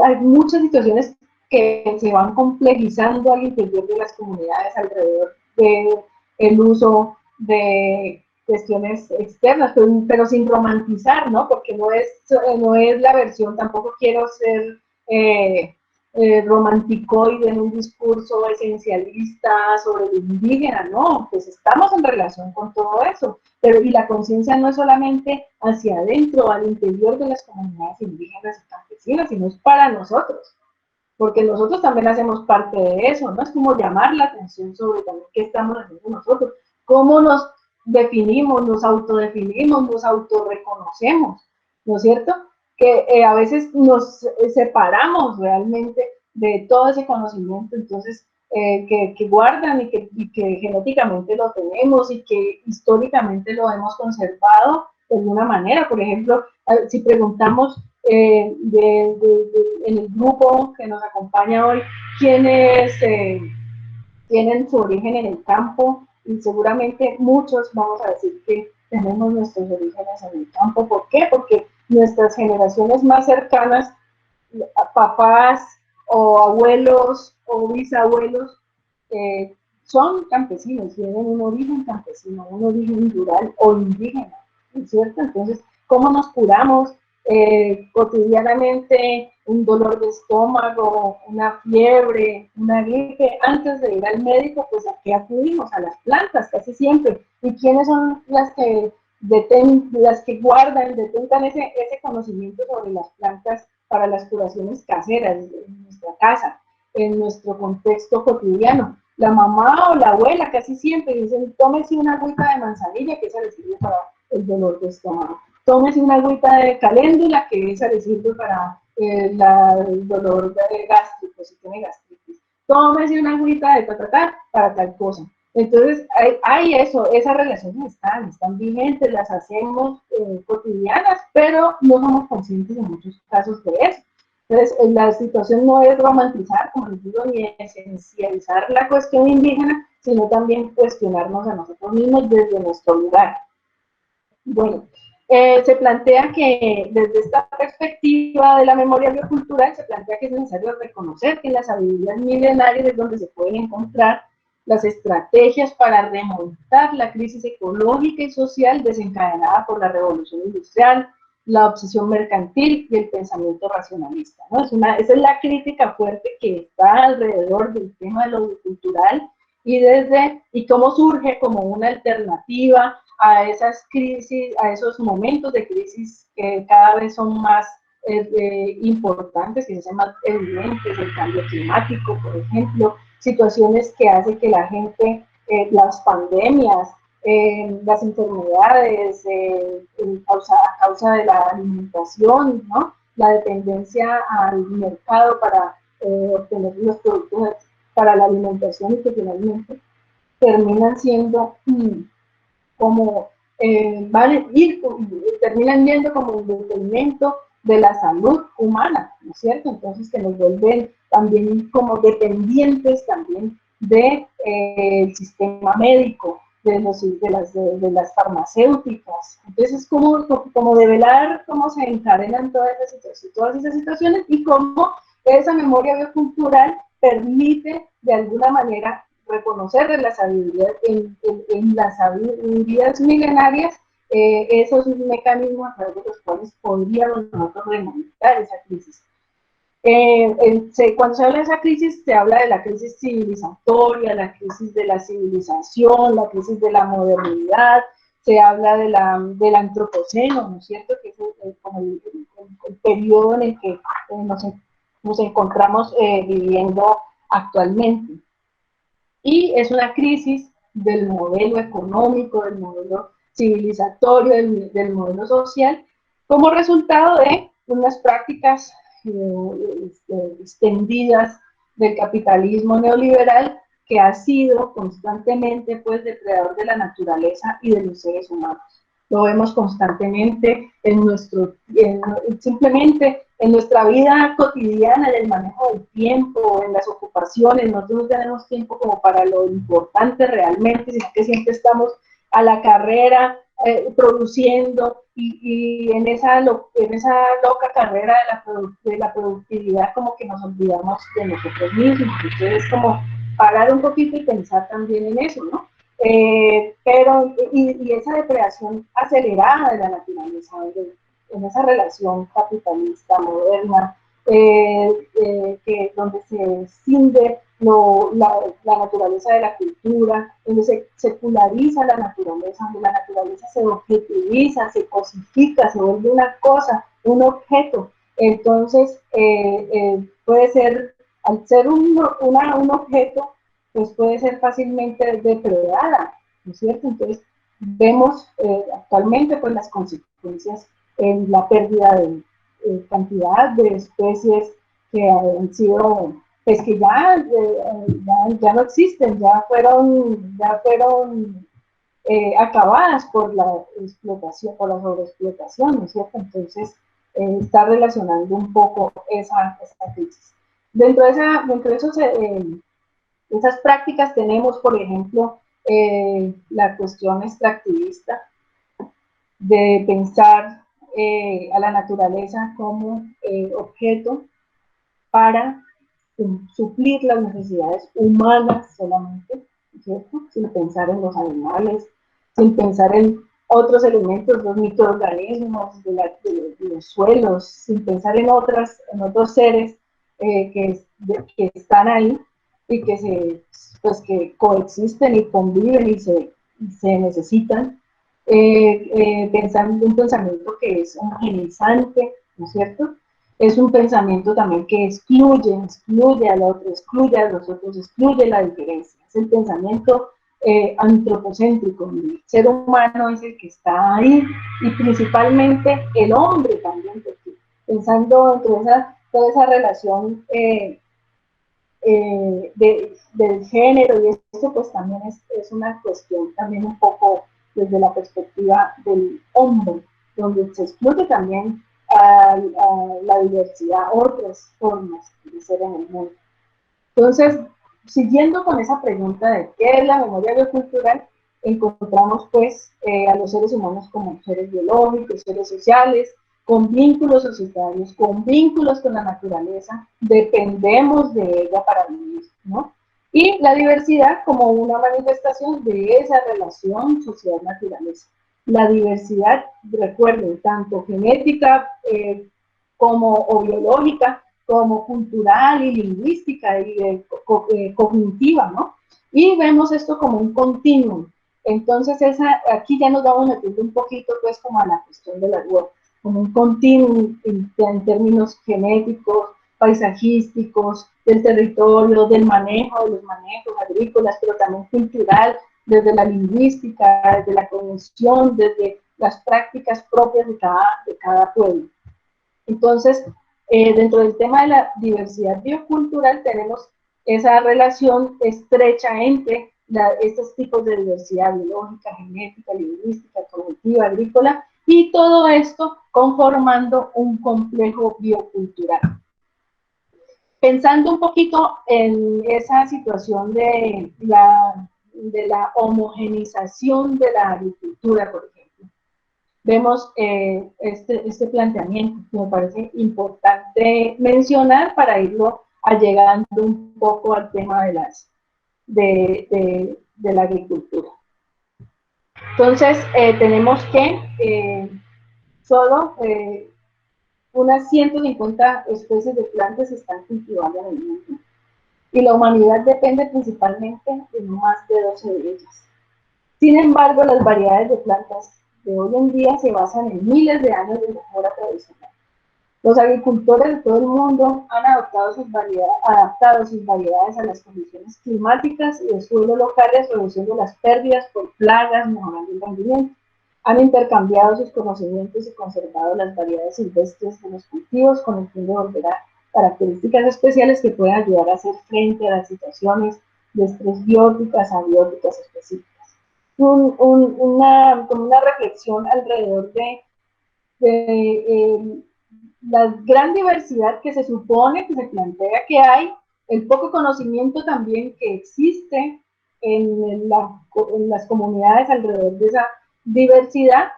Hay muchas situaciones que se van complejizando al interior de las comunidades alrededor del uso de cuestiones externas, pero sin romantizar, ¿no? Porque no es la versión, tampoco quiero ser romanticoide en un discurso esencialista sobre el indígena, no, pues estamos en relación con todo eso, y la conciencia no es solamente hacia adentro, al interior de las comunidades indígenas y campesinas, sino es para nosotros, porque nosotros también hacemos parte de eso, ¿no? Es como llamar la atención sobre también qué estamos haciendo nosotros, cómo nos definimos, nos autodefinimos, nos autorreconocemos, ¿no es cierto? Que a veces nos separamos realmente de todo ese conocimiento, entonces, que guardan y que genéticamente lo tenemos y que históricamente lo hemos conservado de alguna manera. Por ejemplo, si preguntamos en el grupo que nos acompaña hoy, quiénes tienen su origen en el campo, y seguramente muchos vamos a decir que tenemos nuestros orígenes en el campo. ¿Por qué? Porque nuestras generaciones más cercanas, papás o abuelos o bisabuelos, son campesinos, tienen un origen campesino, un origen rural o indígena, ¿no es cierto? Entonces, ¿cómo nos curamos cotidianamente un dolor de estómago, una fiebre, una gripe? Antes de ir al médico, pues ¿a qué acudimos? A las plantas, casi siempre. ¿Y quiénes son las que guardan, detentan ese conocimiento sobre las plantas para las curaciones caseras en nuestra casa, en nuestro contexto cotidiano? La mamá o la abuela casi siempre dicen, tómese una agüita de manzanilla, que esa le sirve para el dolor de estómago. Tómese una agüita de caléndula, que esa le sirve para el dolor gástrico, si tiene gastritis. Tómese una agüita de para tal cosa. Entonces, hay eso, esas relaciones están vigentes, las hacemos cotidianas, pero no somos conscientes en muchos casos de eso. Entonces, la situación no es romantizar, como les digo, ni esencializar la cuestión indígena, sino también cuestionarnos a nosotros mismos desde nuestro lugar. Bueno, se plantea que desde esta perspectiva de la memoria biocultural, se plantea que es necesario reconocer que en las sabidurías milenarias es donde se pueden encontrar las estrategias para remontar la crisis ecológica y social desencadenada por la revolución industrial, la obsesión mercantil y el pensamiento racionalista, ¿no? Esa es la crítica fuerte que está alrededor del tema de lo cultural y cómo surge como una alternativa a esas crisis, a esos momentos de crisis que cada vez son más importantes, que se hacen más evidentes, el cambio climático, por ejemplo, situaciones que hacen que la gente, las pandemias, las enfermedades a causa de la alimentación, ¿no? La dependencia al mercado para obtener los productos para la alimentación y que finalmente terminan siendo como terminan viendo como un detrimento de la salud humana, ¿no es cierto? Entonces que nos vuelven también como dependientes también del sistema médico, de las farmacéuticas. Entonces es como develar cómo se encadenan todas esas situaciones y cómo esa memoria biocultural permite de alguna manera reconocer las sabidurías, en las sabidurías milenarias esos mecanismos a través de los cuales podríamos nosotros remontar esa crisis. Cuando se habla de esa crisis, se habla de la crisis civilizatoria, la crisis de la civilización, la crisis de la modernidad, se habla del antropoceno, ¿no es cierto? Que es como el periodo en el que nos encontramos viviendo actualmente. Y es una crisis del modelo económico, del modelo civilizatorio, del modelo social, como resultado de unas prácticas extendidas del capitalismo neoliberal que ha sido constantemente pues depredador de la naturaleza y de los seres humanos. Lo vemos constantemente simplemente en nuestra vida cotidiana, en el manejo del tiempo, en las ocupaciones. Nosotros no tenemos tiempo como para lo importante realmente, sino que siempre estamos a la carrera, produciendo, y en esa loca carrera de la productividad como que nos olvidamos de nosotros mismos. Entonces es como parar un poquito y pensar también en eso, ¿no? Y esa depredación acelerada de la naturaleza, en esa relación capitalista moderna, donde se escinde la naturaleza de la cultura, donde se seculariza la naturaleza, donde la naturaleza se objetiviza, se cosifica, se vuelve una cosa, un objeto. Entonces, puede ser, al ser un objeto, pues puede ser fácilmente depredada, ¿no es cierto? Entonces, vemos actualmente pues las consecuencias en la pérdida de cantidad de especies que han sido, pues que ya no existen, ya fueron acabadas por la explotación, por la sobreexplotación, ¿no es cierto? Entonces, está relacionando un poco esa crisis. Dentro de esos esas prácticas tenemos, por ejemplo, la cuestión extractivista de pensar a la naturaleza como objeto para suplir las necesidades humanas solamente, ¿cierto? Sin pensar en los animales, sin pensar en otros elementos, los microorganismos de los suelos, sin pensar en otros seres que están ahí y que coexisten y conviven y se necesitan, pensando en un pensamiento que es homogeneizante, ¿no es cierto? Es un pensamiento también que excluye al otro, excluye a los otros, excluye la diferencia. Es el pensamiento antropocéntrico. El ser humano es el que está ahí y principalmente el hombre también, porque pensando entre toda esa relación del género y esto, pues también es una cuestión también un poco desde la perspectiva del hombre, donde se excluye también a la diversidad, otras formas de ser en el mundo. Entonces, siguiendo con esa pregunta de qué es la memoria biocultural, encontramos pues a los seres humanos como seres biológicos, seres sociales, con vínculos societarios, con vínculos con la naturaleza, dependemos de ella para vivir, ¿no? Y la diversidad como una manifestación de esa relación sociedad-naturaleza. La diversidad, recuerden, tanto genética como o biológica, como cultural y lingüística y cognitiva, ¿no? Y vemos esto como un continuum. Entonces, aquí ya nos vamos metiendo un poquito, pues, como a la cuestión de la web, como un continuum en términos genéticos, paisajísticos, del territorio, del manejo, de los manejos agrícolas, pero también cultural, desde la lingüística, desde la cognición, desde las prácticas propias de cada pueblo. Entonces, dentro del tema de la diversidad biocultural tenemos esa relación estrecha entre estos tipos de diversidad biológica, genética, lingüística, cognitiva, agrícola, y todo esto conformando un complejo biocultural. Pensando un poquito en esa situación de la homogenización de la agricultura, por ejemplo, vemos este planteamiento que me parece importante mencionar para irlo allegando un poco al tema de la agricultura. Entonces, tenemos que solo unas 150 especies de plantas se están cultivando en el mundo y la humanidad depende principalmente de no más de 12 de ellas. Sin embargo, las variedades de plantas de hoy en día se basan en miles de años de mejora tradicional. Los agricultores de todo el mundo han adaptado sus variedades a las condiciones climáticas y de suelo locales, reduciendo las pérdidas por plagas, mejorando el rendimiento. Han intercambiado sus conocimientos y conservado las variedades silvestres de los cultivos con el fin de volver a características especiales que pueden ayudar a hacer frente a las situaciones de estrés bióticas, abióticas específicas. Una reflexión alrededor de la gran diversidad que se supone que se plantea que hay, el poco conocimiento también que existe en las comunidades alrededor de esa diversidad,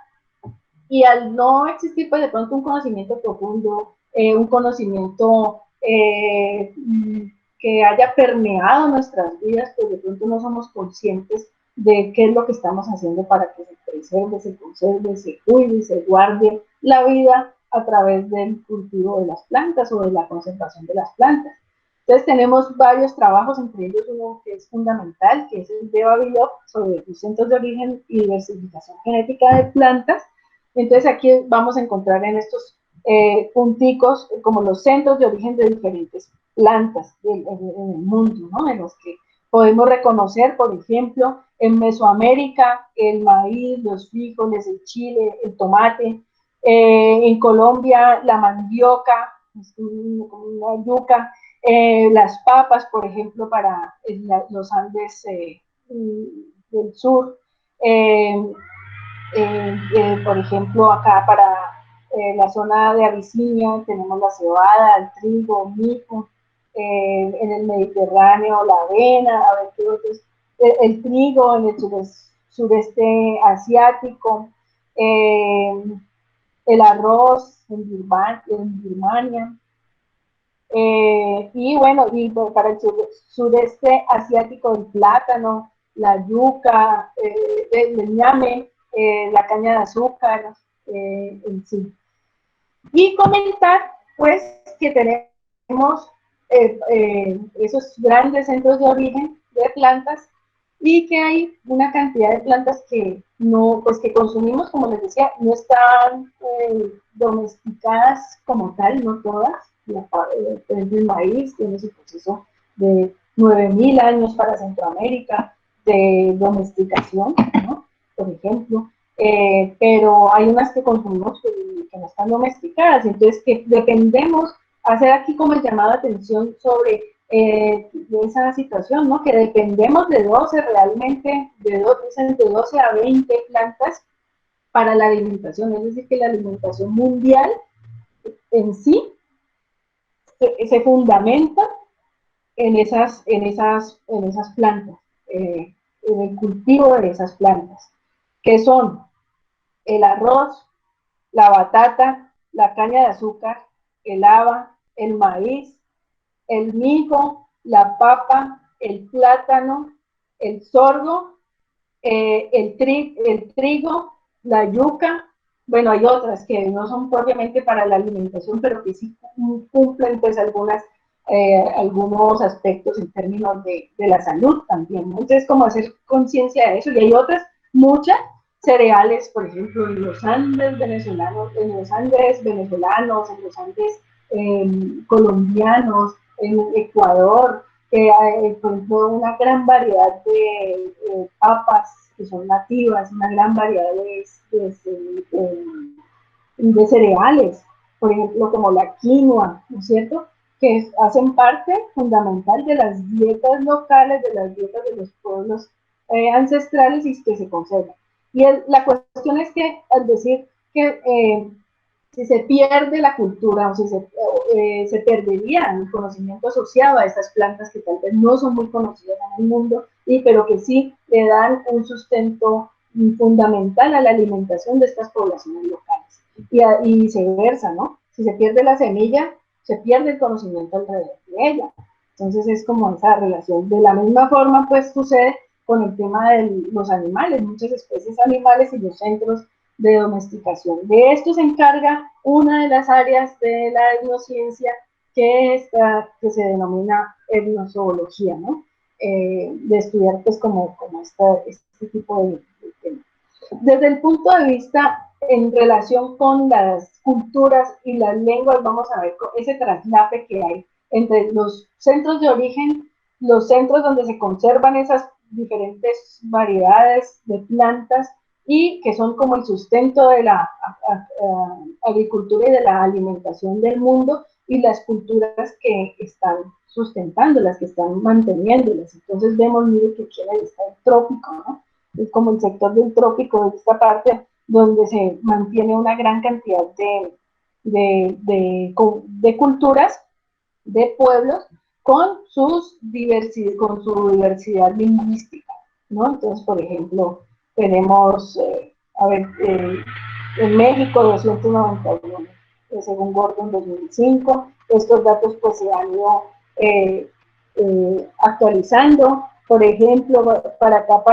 y al no existir pues de pronto un conocimiento profundo, un conocimiento que haya permeado nuestras vidas, pues de pronto no somos conscientes de qué es lo que estamos haciendo para que se preserve, se conserve, se cuide, se guarde la vida a través del cultivo de las plantas o de la conservación de las plantas. Entonces tenemos varios trabajos, entre ellos uno que es fundamental, que es el de Vavilov, sobre los centros de origen y diversificación genética de plantas. Entonces aquí vamos a encontrar en estos punticos como los centros de origen de diferentes plantas en el mundo, ¿no? En los que podemos reconocer, por ejemplo, en Mesoamérica, el maíz, los frijoles, el chile, el tomate, en Colombia, la mandioca, una yuca, las papas, por ejemplo, para los Andes del sur, por ejemplo, acá para la zona de Abisinia tenemos la cebada, el trigo, mico, en el Mediterráneo la avena, a ver qué otros, el trigo en el sureste asiático, el arroz en Birmania, Y bueno, y para el sureste asiático, el plátano, la yuca, el ñame, la caña de azúcar, en sí. Y comentar, pues, que tenemos esos grandes centros de origen de plantas y que hay una cantidad de plantas que no, pues que consumimos, como les decía, no están domesticadas como tal, no todas. El maíz tiene su proceso de 9.000 años para Centroamérica de domesticación, ¿no? Por ejemplo, pero hay unas que consumimos que no están domesticadas, entonces que dependemos, hacer aquí como el llamado de atención sobre de esa situación, ¿no? Que dependemos de 12 realmente, de 12 a 20 plantas para la alimentación, es decir, que la alimentación mundial en sí se fundamenta en esas plantas, en el cultivo de esas plantas, que son el arroz, la batata, la caña de azúcar, el haba, el maíz, el mijo, la papa, el plátano, el sorgo, el trigo, la yuca. Bueno, hay otras que no son propiamente para la alimentación, pero que sí cumplen pues algunos aspectos en términos de la salud también, ¿no? Entonces, como hacer conciencia de eso, y hay otras, muchas cereales, por ejemplo, en los Andes venezolanos, en los Andes colombianos, en Ecuador, que hay, por ejemplo, una gran variedad de papas que son nativas, una gran variedad de cereales, por ejemplo, como la quinoa, ¿no es cierto? Que hacen parte fundamental de las dietas locales, de las dietas de los pueblos ancestrales y que se conservan. Y la cuestión es que al decir que si se pierde la cultura o si se perdería el conocimiento asociado a estas plantas que tal vez no son muy conocidas en el mundo, pero que sí le dan un sustento fundamental a la alimentación de estas poblaciones locales. Y viceversa, ¿no? Si se pierde la semilla, se pierde el conocimiento alrededor de ella. Entonces es como esa relación. De la misma forma, pues sucede con el tema de los animales, muchas especies animales y los centros de domesticación. De esto se encarga una de las áreas de la etnociencia que se denomina etnozoología, ¿no? De estudiar pues como este tipo de temas. Desde el punto de vista en relación con las culturas y las lenguas, vamos a ver ese traslape que hay entre los centros de origen, los centros donde se conservan esas diferentes variedades de plantas y que son como el sustento de la agricultura y de la alimentación del mundo, y las culturas que están sustentando, las que están manteniéndolas. Entonces vemos, mire, que aquí está el trópico, ¿no? Es como el sector del trópico, de esta parte donde se mantiene una gran cantidad de culturas, de pueblos, con su diversidad lingüística, ¿no? Entonces, por ejemplo, tenemos, en México 291, según Gordon 2005. Estos datos pues se han ido actualizando. Por ejemplo, para acá,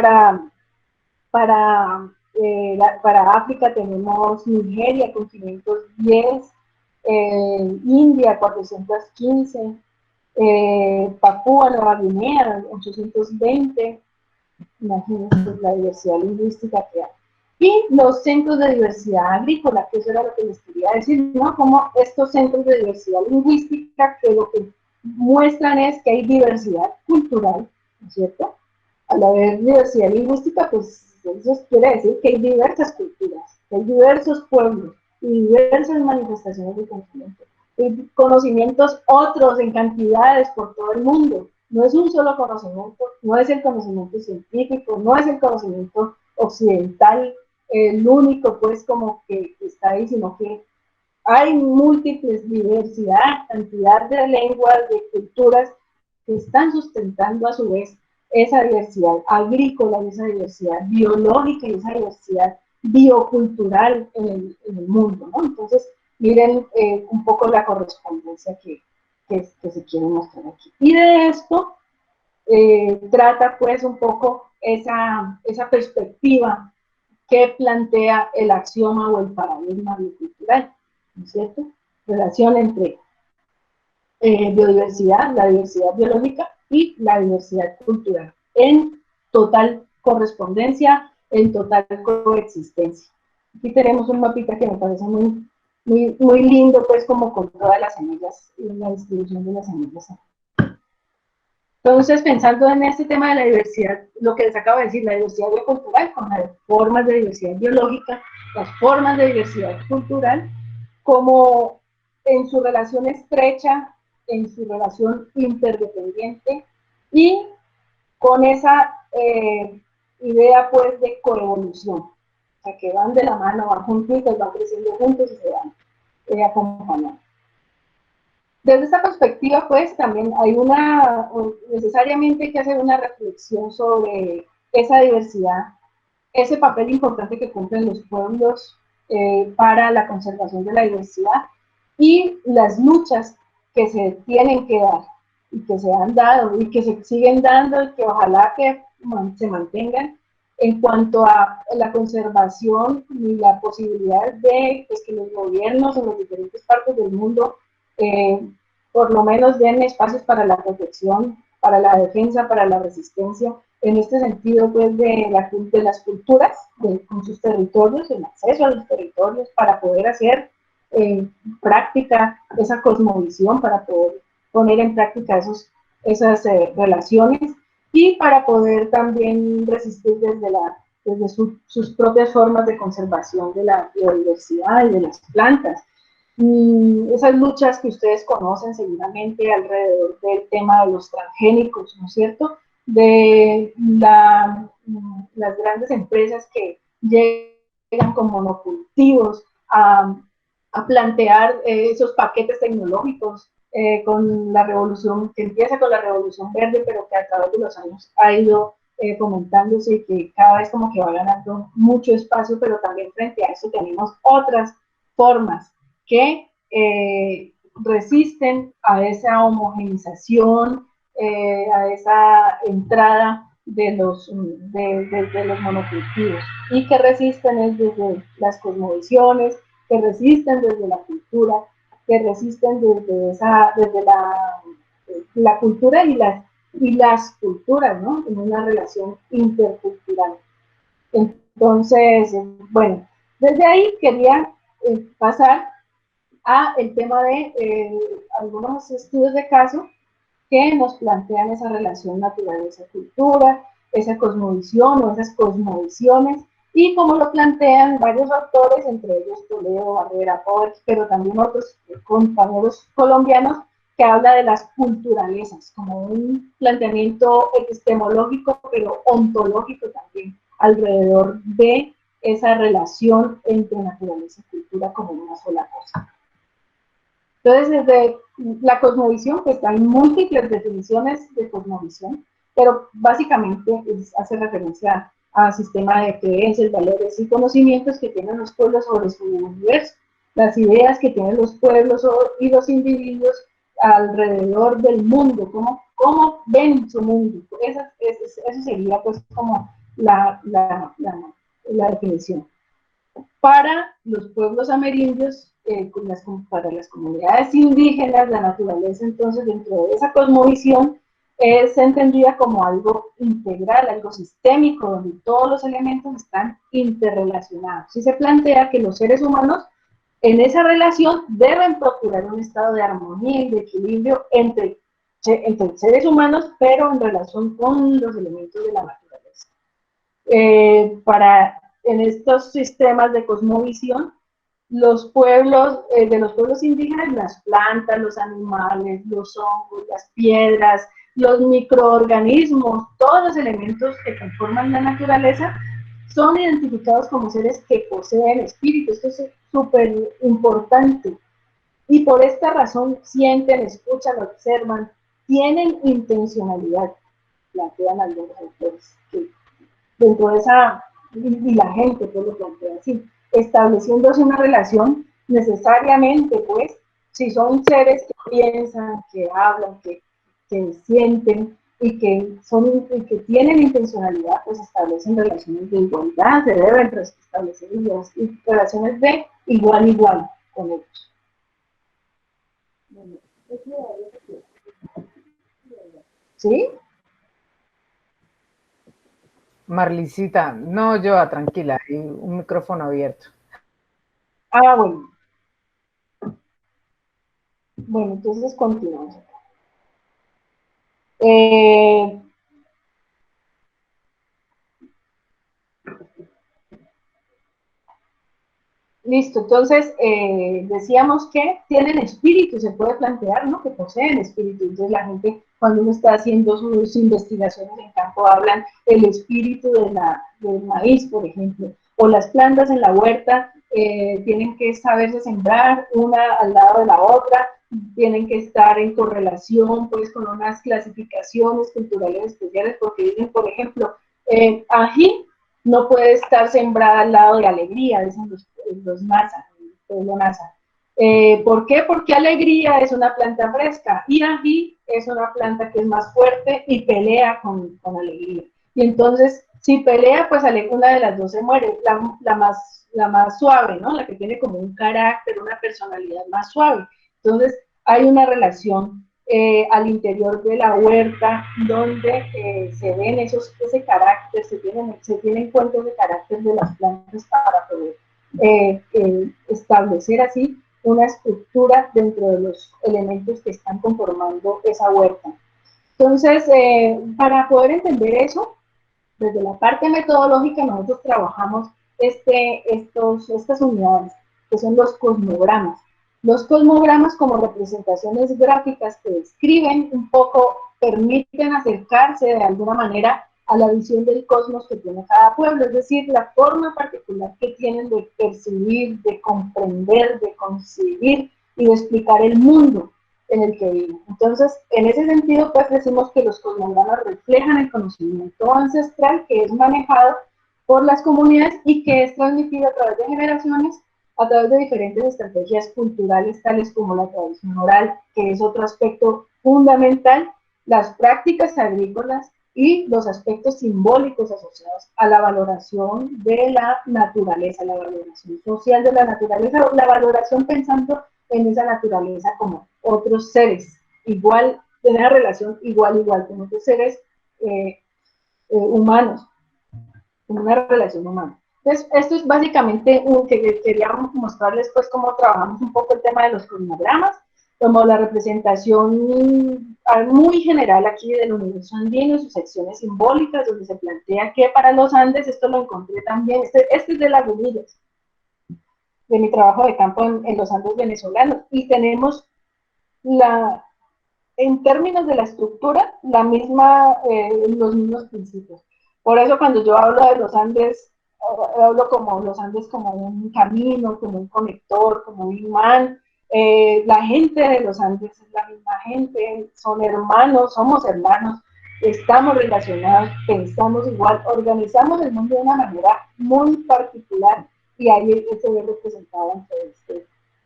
para África tenemos Nigeria con 510, India 415, Papúa Nueva Guinea 820, imagínense la diversidad lingüística que hay. Y los centros de diversidad agrícola, que eso era lo que les quería decir, ¿no? Como estos centros de diversidad lingüística que lo que muestran es que hay diversidad cultural, ¿no es cierto? Al haber diversidad lingüística, pues eso quiere decir que hay diversas culturas, que hay diversos pueblos y diversas manifestaciones de conocimiento. Y conocimientos otros en cantidades por todo el mundo. No es un solo conocimiento, no es el conocimiento científico, no es el conocimiento occidental, el único pues como que está ahí, sino que hay múltiples diversidad, cantidad de lenguas, de culturas que están sustentando a su vez esa diversidad agrícola, esa diversidad biológica y esa diversidad biocultural en el mundo, ¿no? Entonces, miren un poco la correspondencia que que se quiere mostrar aquí. Y de esto trata pues un poco esa perspectiva que plantea el axioma o el paradigma biocultural, ¿no es cierto? Relación entre biodiversidad, la diversidad biológica y la diversidad cultural, en total correspondencia, en total coexistencia. Aquí tenemos un mapita que me parece muy lindo, pues como con todas las semillas y la distribución de las semillas. Entonces, pensando en este tema de la diversidad, lo que les acabo de decir, la diversidad biocultural con las formas de diversidad biológica, las formas de diversidad cultural, como en su relación estrecha, en su relación interdependiente y con esa idea pues de coevolución, o sea, que van de la mano, van juntitos, van creciendo juntos y se van acompañando. Desde esta perspectiva, pues, también hay necesariamente hay que hacer una reflexión sobre esa diversidad, ese papel importante que cumplen los pueblos para la conservación de la diversidad y las luchas que se tienen que dar y que se han dado y que se siguen dando y que ojalá que se mantengan en cuanto a la conservación y la posibilidad de pues, que los gobiernos en las diferentes partes del mundo por lo menos den espacios para la protección, para la defensa, para la resistencia, en este sentido pues de las culturas, con sus territorios, el acceso a los territorios para poder hacer práctica esa cosmovisión, para poder poner en práctica esas relaciones y para poder también resistir desde sus propias formas de conservación de la biodiversidad y de las plantas. Esas luchas que ustedes conocen seguramente alrededor del tema de los transgénicos, ¿no es cierto? De las grandes empresas que llegan con monocultivos a plantear esos paquetes tecnológicos con la revolución, que empieza con la revolución verde, pero que a través de los años ha ido fomentándose y que cada vez como que va ganando mucho espacio, pero también frente a eso tenemos otras formas que resisten a esa homogenización, a esa entrada de los monocultivos y que resisten es desde las cosmovisiones, que resisten desde la cultura, que resisten desde la cultura y las culturas, ¿no? En una relación intercultural. Entonces, bueno, desde ahí quería pasar a el tema de algunos estudios de caso que nos plantean esa relación naturaleza-cultura, esa cosmovisión o esas cosmovisiones, y como lo plantean varios autores, entre ellos Toledo, Barrera, Porch, pero también otros compañeros colombianos, que habla de las culturalezas, como un planteamiento epistemológico, pero ontológico también, alrededor de esa relación entre naturaleza y cultura como una sola cosa. Entonces, desde la cosmovisión, pues hay múltiples definiciones de cosmovisión, pero básicamente hace referencia al sistema de creencias, valores y conocimientos que tienen los pueblos sobre su universo, las ideas que tienen los pueblos y los individuos alrededor del mundo, cómo ven su mundo. Eso sería pues como la definición. Para los pueblos amerindios, para las comunidades indígenas, la naturaleza, entonces, dentro de esa cosmovisión, es entendida como algo integral, algo sistémico, donde todos los elementos están interrelacionados. Y se plantea que los seres humanos, en esa relación, deben procurar un estado de armonía y de equilibrio entre seres humanos, pero en relación con los elementos de la naturaleza. En estos sistemas de cosmovisión, los pueblos indígenas, las plantas, los animales, los hongos, las piedras, los microorganismos, todos los elementos que conforman la naturaleza, son identificados como seres que poseen espíritu. Esto es súper importante. Y por esta razón sienten, escuchan, observan, tienen intencionalidad, plantean algunos autores, que dentro de esa, y la gente pues lo plantea así, estableciéndose una relación necesariamente pues Si son seres que piensan, que hablan, que sienten y y que tienen intencionalidad, pues establecen relaciones de igualdad, se deben establecer relaciones de igual a igual con ellos. ¿Sí? Marlicita, no, yo, tranquila, hay un micrófono abierto. Ah, bueno. Bueno, entonces continuamos. Listo, entonces decíamos que tienen espíritu, se puede plantear, ¿no? Que poseen espíritu. Entonces la gente, cuando uno está haciendo sus investigaciones en campo, hablan el espíritu del maíz, por ejemplo, o las plantas en la huerta tienen que saberse sembrar una al lado de la otra, tienen que estar en correlación, pues, con unas clasificaciones culturales especiales, porque dicen, por ejemplo, ají no puede estar sembrada al lado de alegría, dicen los NASA, el pueblo NASA. ¿Por qué? Porque alegría es una planta fresca y ají es una planta que es más fuerte y pelea con alegría. Y entonces, si pelea, pues una de las dos se muere, la más suave, ¿no? La que tiene como un carácter, una personalidad más suave. Entonces, hay una relación al interior de la huerta, donde se ven ese carácter, se tiene en cuenta ese carácter de las plantas para poder establecer así una estructura dentro de los elementos que están conformando esa huerta. Entonces, para poder entender eso, desde la parte metodológica nosotros trabajamos estas unidades, que son los cosmogramas. Los cosmogramas como representaciones gráficas que describen un poco, permiten acercarse de alguna manera a la visión del cosmos que tiene cada pueblo, es decir, la forma particular que tienen de percibir, de comprender, de concebir y de explicar el mundo en el que viven. Entonces, en ese sentido, pues decimos que los cosmogramas reflejan el conocimiento ancestral que es manejado por las comunidades y que es transmitido a través de generaciones, a través de diferentes estrategias culturales, tales como la tradición oral, que es otro aspecto fundamental, las prácticas agrícolas y los aspectos simbólicos asociados a la valoración de la naturaleza, la valoración social de la naturaleza, la valoración pensando en esa naturaleza como otros seres, igual, tener una relación igual con otros seres humanos, en una relación humana. Entonces, esto es básicamente que queríamos mostrarles pues cómo trabajamos un poco el tema de los cronogramas, como la representación muy general aquí del universo andino, sus secciones simbólicas, donde se plantea que para los Andes, esto lo encontré también, este es de las Gomillas, de mi trabajo de campo en los Andes venezolanos, y tenemos en términos de la estructura, los mismos principios. Por eso cuando yo hablo de los Andes, hablo como los Andes como un camino, como un conector, como un imán. La gente de los Andes es la misma gente, son hermanos, somos hermanos, estamos relacionados, pensamos igual, organizamos el mundo de una manera muy particular y ahí se ve representado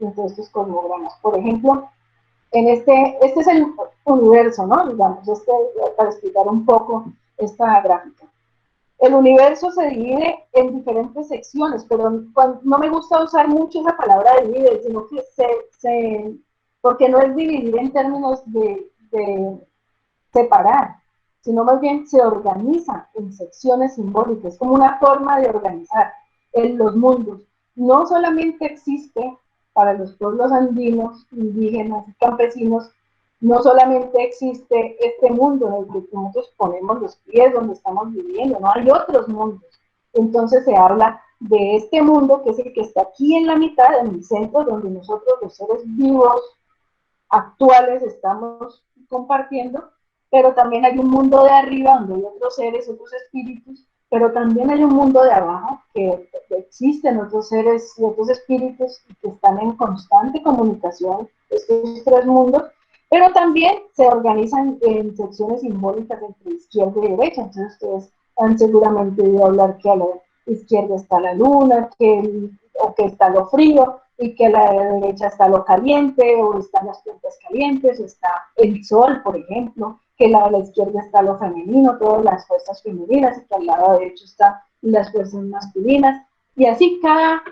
entre estos cosmogramas. Por ejemplo, este es el universo, ¿no? Digamos, para explicar un poco esta gráfica. El universo se divide en diferentes secciones, pero no me gusta usar mucho esa palabra divide, sino que porque no es dividir en términos de separar, sino más bien se organiza en secciones simbólicas, como una forma de organizar en los mundos. No solamente existe para los pueblos andinos, indígenas y campesinos, no solamente existe este mundo en el que nosotros ponemos los pies, donde estamos viviendo, no hay otros mundos. Entonces se habla de este mundo que es el que está aquí en la mitad, en el centro, donde nosotros los seres vivos actuales estamos compartiendo, pero también hay un mundo de arriba donde hay otros seres, otros espíritus, pero también hay un mundo de abajo que existen otros seres y otros espíritus que están en constante comunicación, estos tres mundos, pero también se organizan en secciones simbólicas entre izquierda y derecha. Entonces ustedes han seguramente oído hablar que a la izquierda está la luna, o que está lo frío, y que a la derecha está lo caliente, o están las plantas calientes, o está el sol, por ejemplo, que a la izquierda está lo femenino, todas las fuerzas femeninas, y que al lado derecho están las fuerzas masculinas, y así cada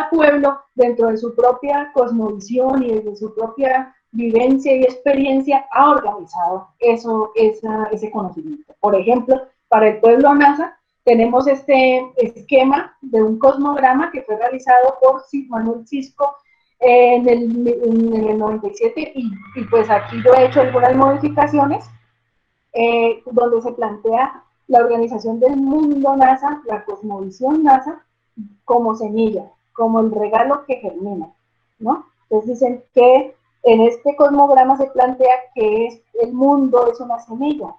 pueblo, dentro de su propia cosmovisión y desde su propia vivencia y experiencia, ha organizado ese conocimiento. Por ejemplo, para el pueblo Nasa, tenemos este esquema de un cosmograma que fue realizado por Manuel Cisco en el 97, y pues aquí yo he hecho algunas modificaciones donde se plantea la organización del mundo NASA, la cosmovisión NASA, como semilla, como el regalo que germina, ¿no? Entonces dicen que en este cosmograma se plantea que el mundo es una semilla,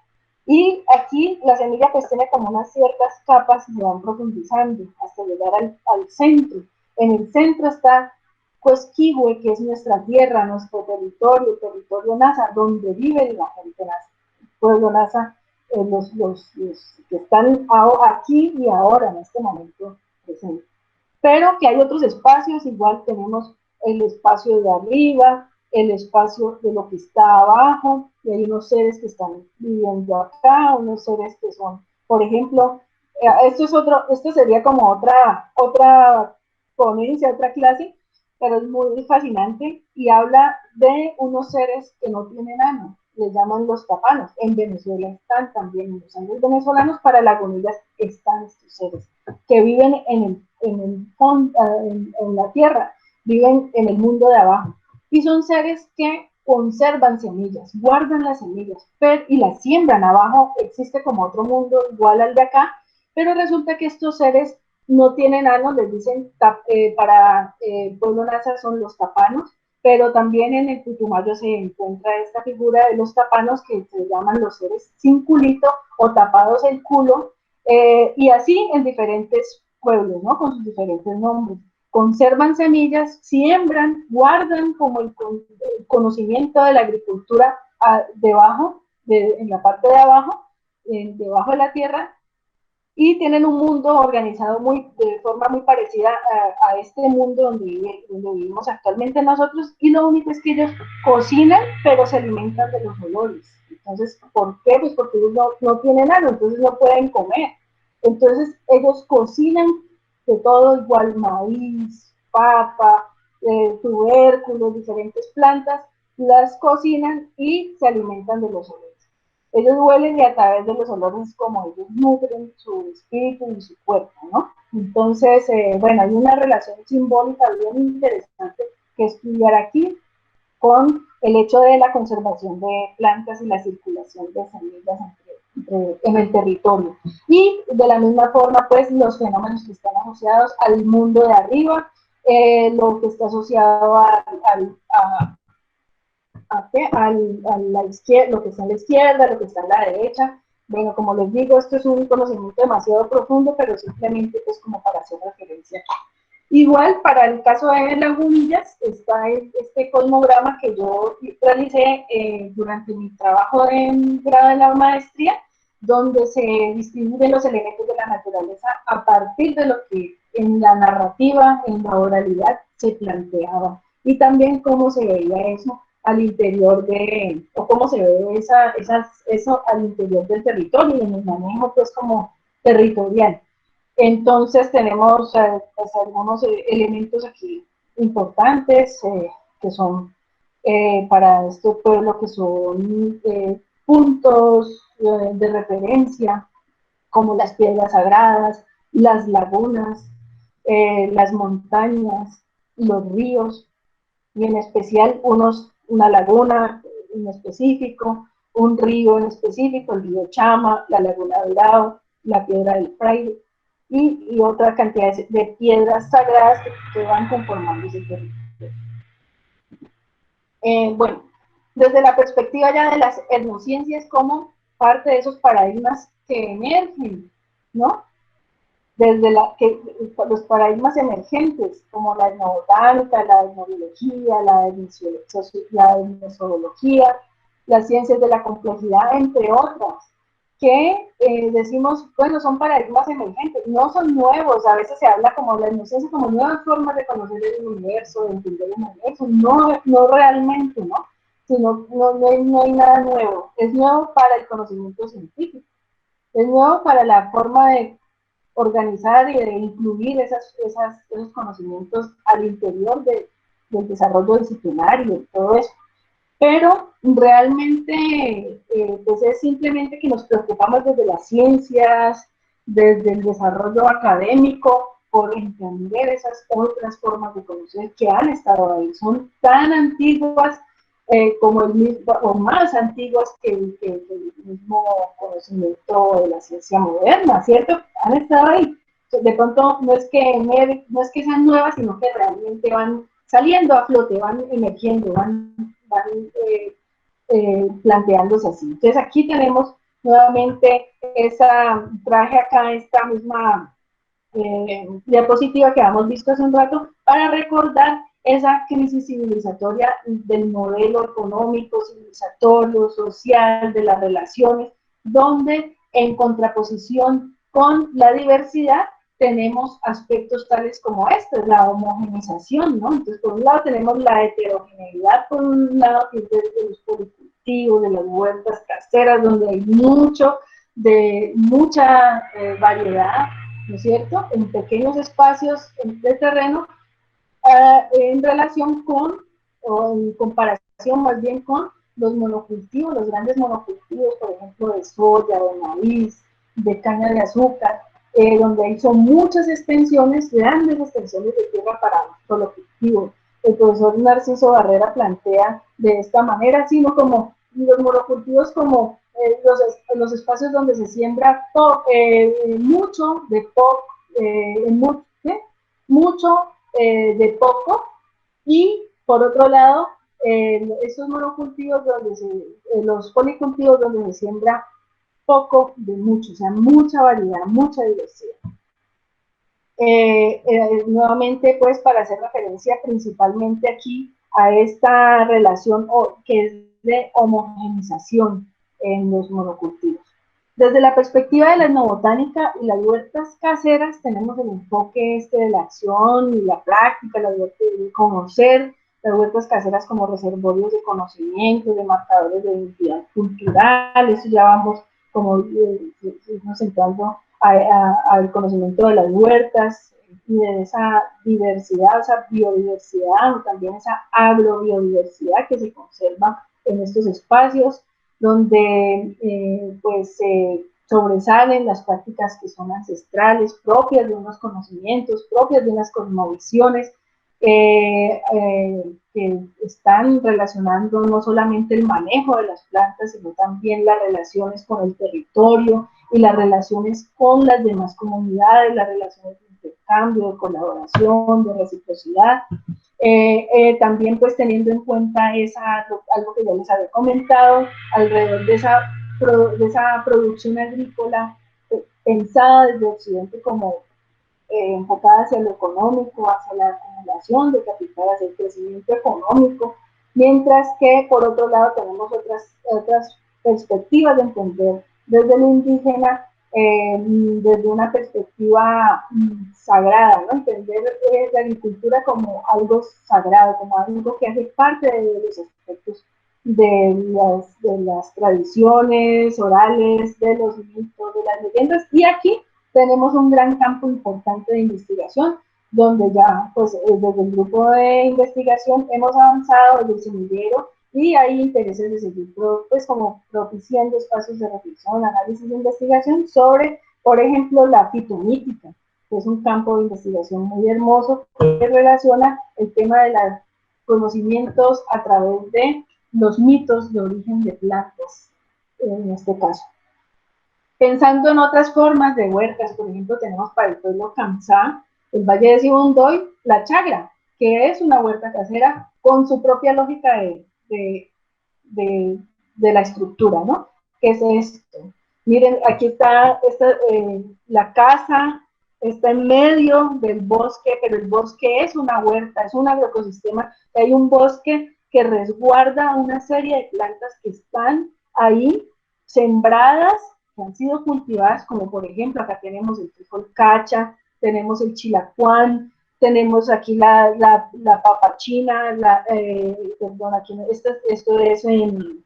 y aquí la semilla pues tiene como unas ciertas capas y se van profundizando hasta llegar al centro. En el centro está Cosquihue, que es nuestra tierra, nuestro territorio, el territorio NASA, donde vive la gente NASA, el pueblo NASA, los que están aquí y ahora en este momento presente. Pero que hay otros espacios, igual tenemos el espacio de arriba, el espacio de lo que está abajo, y hay unos seres que están viviendo acá, unos seres que son, por ejemplo, esto sería como otra ponencia, otra clase, pero es muy fascinante y habla de unos seres que no tienen ano, les llaman los tapanos. En Venezuela están también, en los Andes venezolanos, para Lagunillas están estos seres que viven en la tierra, viven en el mundo de abajo, y son seres que conservan semillas, guardan las semillas y las siembran abajo. Existe como otro mundo igual al de acá, pero resulta que estos seres no tienen anos, les dicen, para pueblo Nasa son los tapanos, pero también en el Putumayo se encuentra esta figura de los tapanos que se llaman los seres sin culito o tapados el culo, y así en diferentes pueblos, ¿no? Con sus diferentes nombres. Conservan semillas, siembran, guardan como el conocimiento de la agricultura debajo, en la parte de abajo, debajo de la tierra, y tienen un mundo organizado de forma muy parecida a este mundo donde vivimos actualmente nosotros, y lo único es que ellos cocinan, pero se alimentan de los olores. Entonces, ¿por qué? Pues porque ellos no tienen algo, entonces no pueden comer. Entonces, ellos cocinan de todo igual, maíz, papa, tubérculos, diferentes plantas, las cocinan y se alimentan de los olores. Ellos huelen, y a través de los olores es como ellos nutren su espíritu y su cuerpo, ¿no? Entonces, bueno, hay una relación simbólica bien interesante que estudiar aquí con el hecho de la conservación de plantas y la circulación de semillas en el territorio. Y de la misma forma, pues, los fenómenos que están asociados al mundo de arriba, lo que está asociado a la izquierda, lo que está a la izquierda, lo que está a la derecha. Bueno, como les digo, esto es un conocimiento demasiado profundo, pero simplemente es como para hacer referencia. Igual, para el caso de Lagunillas, está este cosmograma que yo realicé durante mi trabajo en grado de la maestría, donde se distribuyen los elementos de la naturaleza a partir de lo que en la narrativa, en la oralidad, se planteaba. Y también cómo se veía eso al interior o cómo se ve eso al interior del territorio, y en el manejo pues como territorial. Entonces tenemos pues, algunos elementos aquí importantes que son para este pueblo, que son puntos de referencia, como las piedras sagradas, las lagunas, las montañas, los ríos, y en especial una laguna en específico, un río en específico, el río Chama, la laguna Dorado, la piedra del Fraile, y otra cantidad de piedras sagradas que van conformando ese territorio. Bueno, desde la perspectiva ya de las etnociencias, como parte de esos paradigmas que emergen, ¿no? Desde los paradigmas emergentes, como la etnobotánica, la etnobiología, la etnozoología, las ciencias de la complejidad, entre otras. que decimos, bueno, son paradigmas emergentes, no son nuevos, a veces se habla como la inocencia, como nuevas formas de conocer el universo, de entender el universo, no realmente, ¿no? Sino, no hay nada nuevo, es nuevo para el conocimiento científico, es nuevo para la forma de organizar y de incluir esos conocimientos al interior del desarrollo disciplinario, todo eso. Pero realmente pues es simplemente que nos preocupamos desde las ciencias, desde el desarrollo académico, por entender esas otras formas de conocer que han estado ahí. Son tan antiguas como el mismo, o más antiguas que el mismo conocimiento de la ciencia moderna, ¿cierto? Han estado ahí. De pronto no es que sean nuevas, sino que realmente van saliendo a flote, van emergiendo, van planteándose así. Entonces aquí tenemos nuevamente traje acá esta misma diapositiva que habíamos visto hace un rato para recordar esa crisis civilizatoria del modelo económico, civilizatorio, social, de las relaciones, donde en contraposición con la diversidad tenemos aspectos tales como este, la homogenización, ¿no? Entonces, por un lado tenemos la heterogeneidad, por un lado, que es de los policultivos, de las huertas caseras, donde hay mucha variedad, ¿no es cierto?, en pequeños espacios de terreno, en relación con, o en comparación más bien con los monocultivos, los grandes monocultivos, por ejemplo, de soya, de maíz, de caña de azúcar, donde son muchas extensiones, grandes extensiones de tierra para un solo cultivo. El profesor Narciso Barrera plantea de esta manera, sino como los monocultivos como los espacios donde se siembra mucho de mucho de poco, y por otro lado esos monocultivos los policultivos donde se siembra poco de mucho, o sea, mucha variedad, mucha diversidad. Nuevamente, pues, para hacer referencia principalmente aquí a esta relación que es de homogenización en los monocultivos. Desde la perspectiva de la etnobotánica y las huertas caseras, tenemos el enfoque de la acción y la práctica, la huerta de conocer, las huertas caseras como reservorios de conocimiento, de marcadores de identidad cultural. Eso ya vamos como nos centrando al conocimiento de las huertas y de esa diversidad, esa biodiversidad, o también esa agrobiodiversidad que se conserva en estos espacios, donde pues sobresalen las prácticas que son ancestrales, propias de unos conocimientos, propias de unas cosmovisiones, que están relacionando no solamente el manejo de las plantas, sino también las relaciones con el territorio y las relaciones con las demás comunidades, las relaciones de intercambio, de colaboración, de reciprocidad. También pues teniendo en cuenta algo que ya les había comentado, alrededor de esa producción agrícola pensada desde Occidente como enfocada hacia lo económico, hacia la acumulación de capital, hacia el crecimiento económico, mientras que por otro lado tenemos otras perspectivas de entender desde lo indígena, desde una perspectiva sagrada, ¿no? Entender la agricultura como algo sagrado, como algo que hace parte de los aspectos de las tradiciones orales, de los mitos, de las leyendas, y aquí tenemos un gran campo importante de investigación, donde ya, pues, desde el grupo de investigación hemos avanzado desde el semillero y hay intereses de seguir, pues, como propiciando espacios de reflexión, análisis de investigación sobre, por ejemplo, la fitomítica, que es un campo de investigación muy hermoso que relaciona el tema de los conocimientos a través de los mitos de origen de plantas, en este caso. Pensando en otras formas de huertas, por ejemplo, tenemos para el pueblo Kamsá, el Valle de Sibundoy, la chagra, que es una huerta casera con su propia lógica de la estructura, ¿no? ¿Qué es esto? Miren, aquí está la casa, está en medio del bosque, pero el bosque es una huerta, es un agroecosistema. Hay un bosque que resguarda una serie de plantas que están ahí sembradas que han sido cultivadas, como por ejemplo acá tenemos el frijol cacha, tenemos el chilacuán, tenemos aquí la papa china, perdón, aquí, esto es en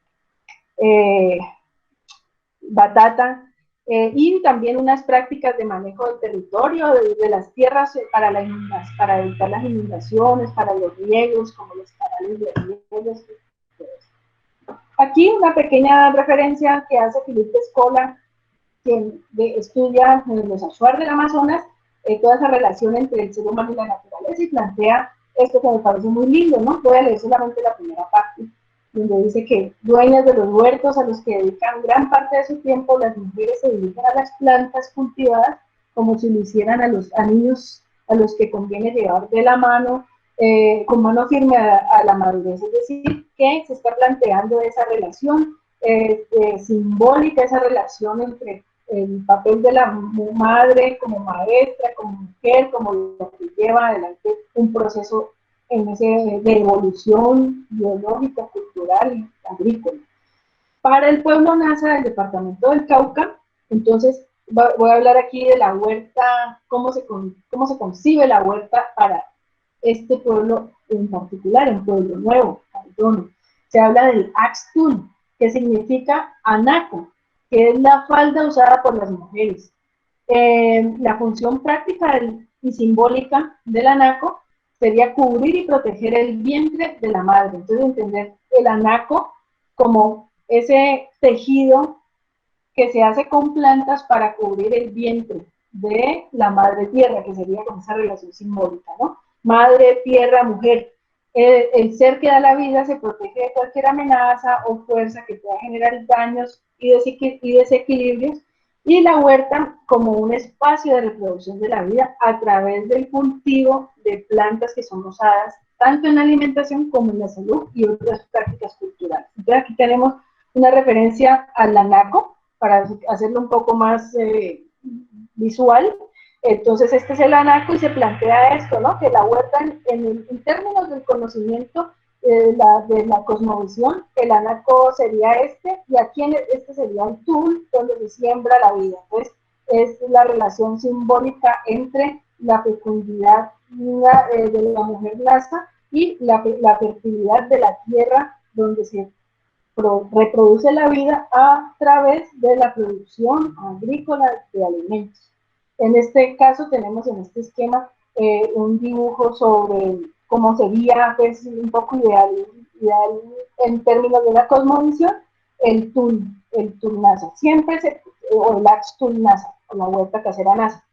batata, y también unas prácticas de manejo del territorio, de las tierras para evitar las inundaciones, para los riegos, como los canales de riegos. Aquí una pequeña referencia que hace Felipe Escola, quien estudia en los Achuar del Amazonas, toda esa relación entre el ser humano y la naturaleza, y plantea esto que me parece muy lindo, ¿no? Voy a leer solamente la primera parte, donde dice que dueñas de los huertos a los que dedican gran parte de su tiempo, las mujeres se dedican a las plantas cultivadas como si lo hicieran a niños a los que conviene llevar de la mano, con mano firme a la madurez. Es decir, que se está planteando esa relación simbólica, esa relación entre el papel de la madre como maestra, como mujer, como lo que lleva adelante un proceso de evolución biológica, cultural y agrícola. Para el pueblo Nasa del departamento del Cauca, entonces voy a hablar aquí de la huerta, cómo se concibe la huerta para este pueblo en particular, en Pueblo Nuevo, Cardona. Se habla del Axtul, que significa anaco, que es la falda usada por las mujeres. La función práctica y simbólica del anaco sería cubrir y proteger el vientre de la madre. Entonces, entender el anaco como ese tejido que se hace con plantas para cubrir el vientre de la madre tierra, que sería con esa relación simbólica, ¿no? Madre, tierra, mujer. El ser que da la vida se protege de cualquier amenaza o fuerza que pueda generar daños y desequilibrios, y la huerta como un espacio de reproducción de la vida a través del cultivo de plantas que son usadas tanto en la alimentación como en la salud y otras prácticas culturales. Entonces aquí tenemos una referencia al anaco para hacerlo un poco más visual. Entonces este es el anaco y se plantea esto, ¿no? Que la huerta en términos del conocimiento de la cosmovisión, el anaco sería y aquí este sería el tul, donde se siembra la vida. Entonces es la relación simbólica entre la fecundidad de la mujer laza y la fertilidad de la tierra donde se reproduce la vida a través de la producción agrícola de alimentos. En este caso tenemos en este esquema un dibujo sobre cómo sería pues, un poco ideal en términos de la cosmovisión, el tul nasa, o el Axtul nasa, o la huerta casera nasa.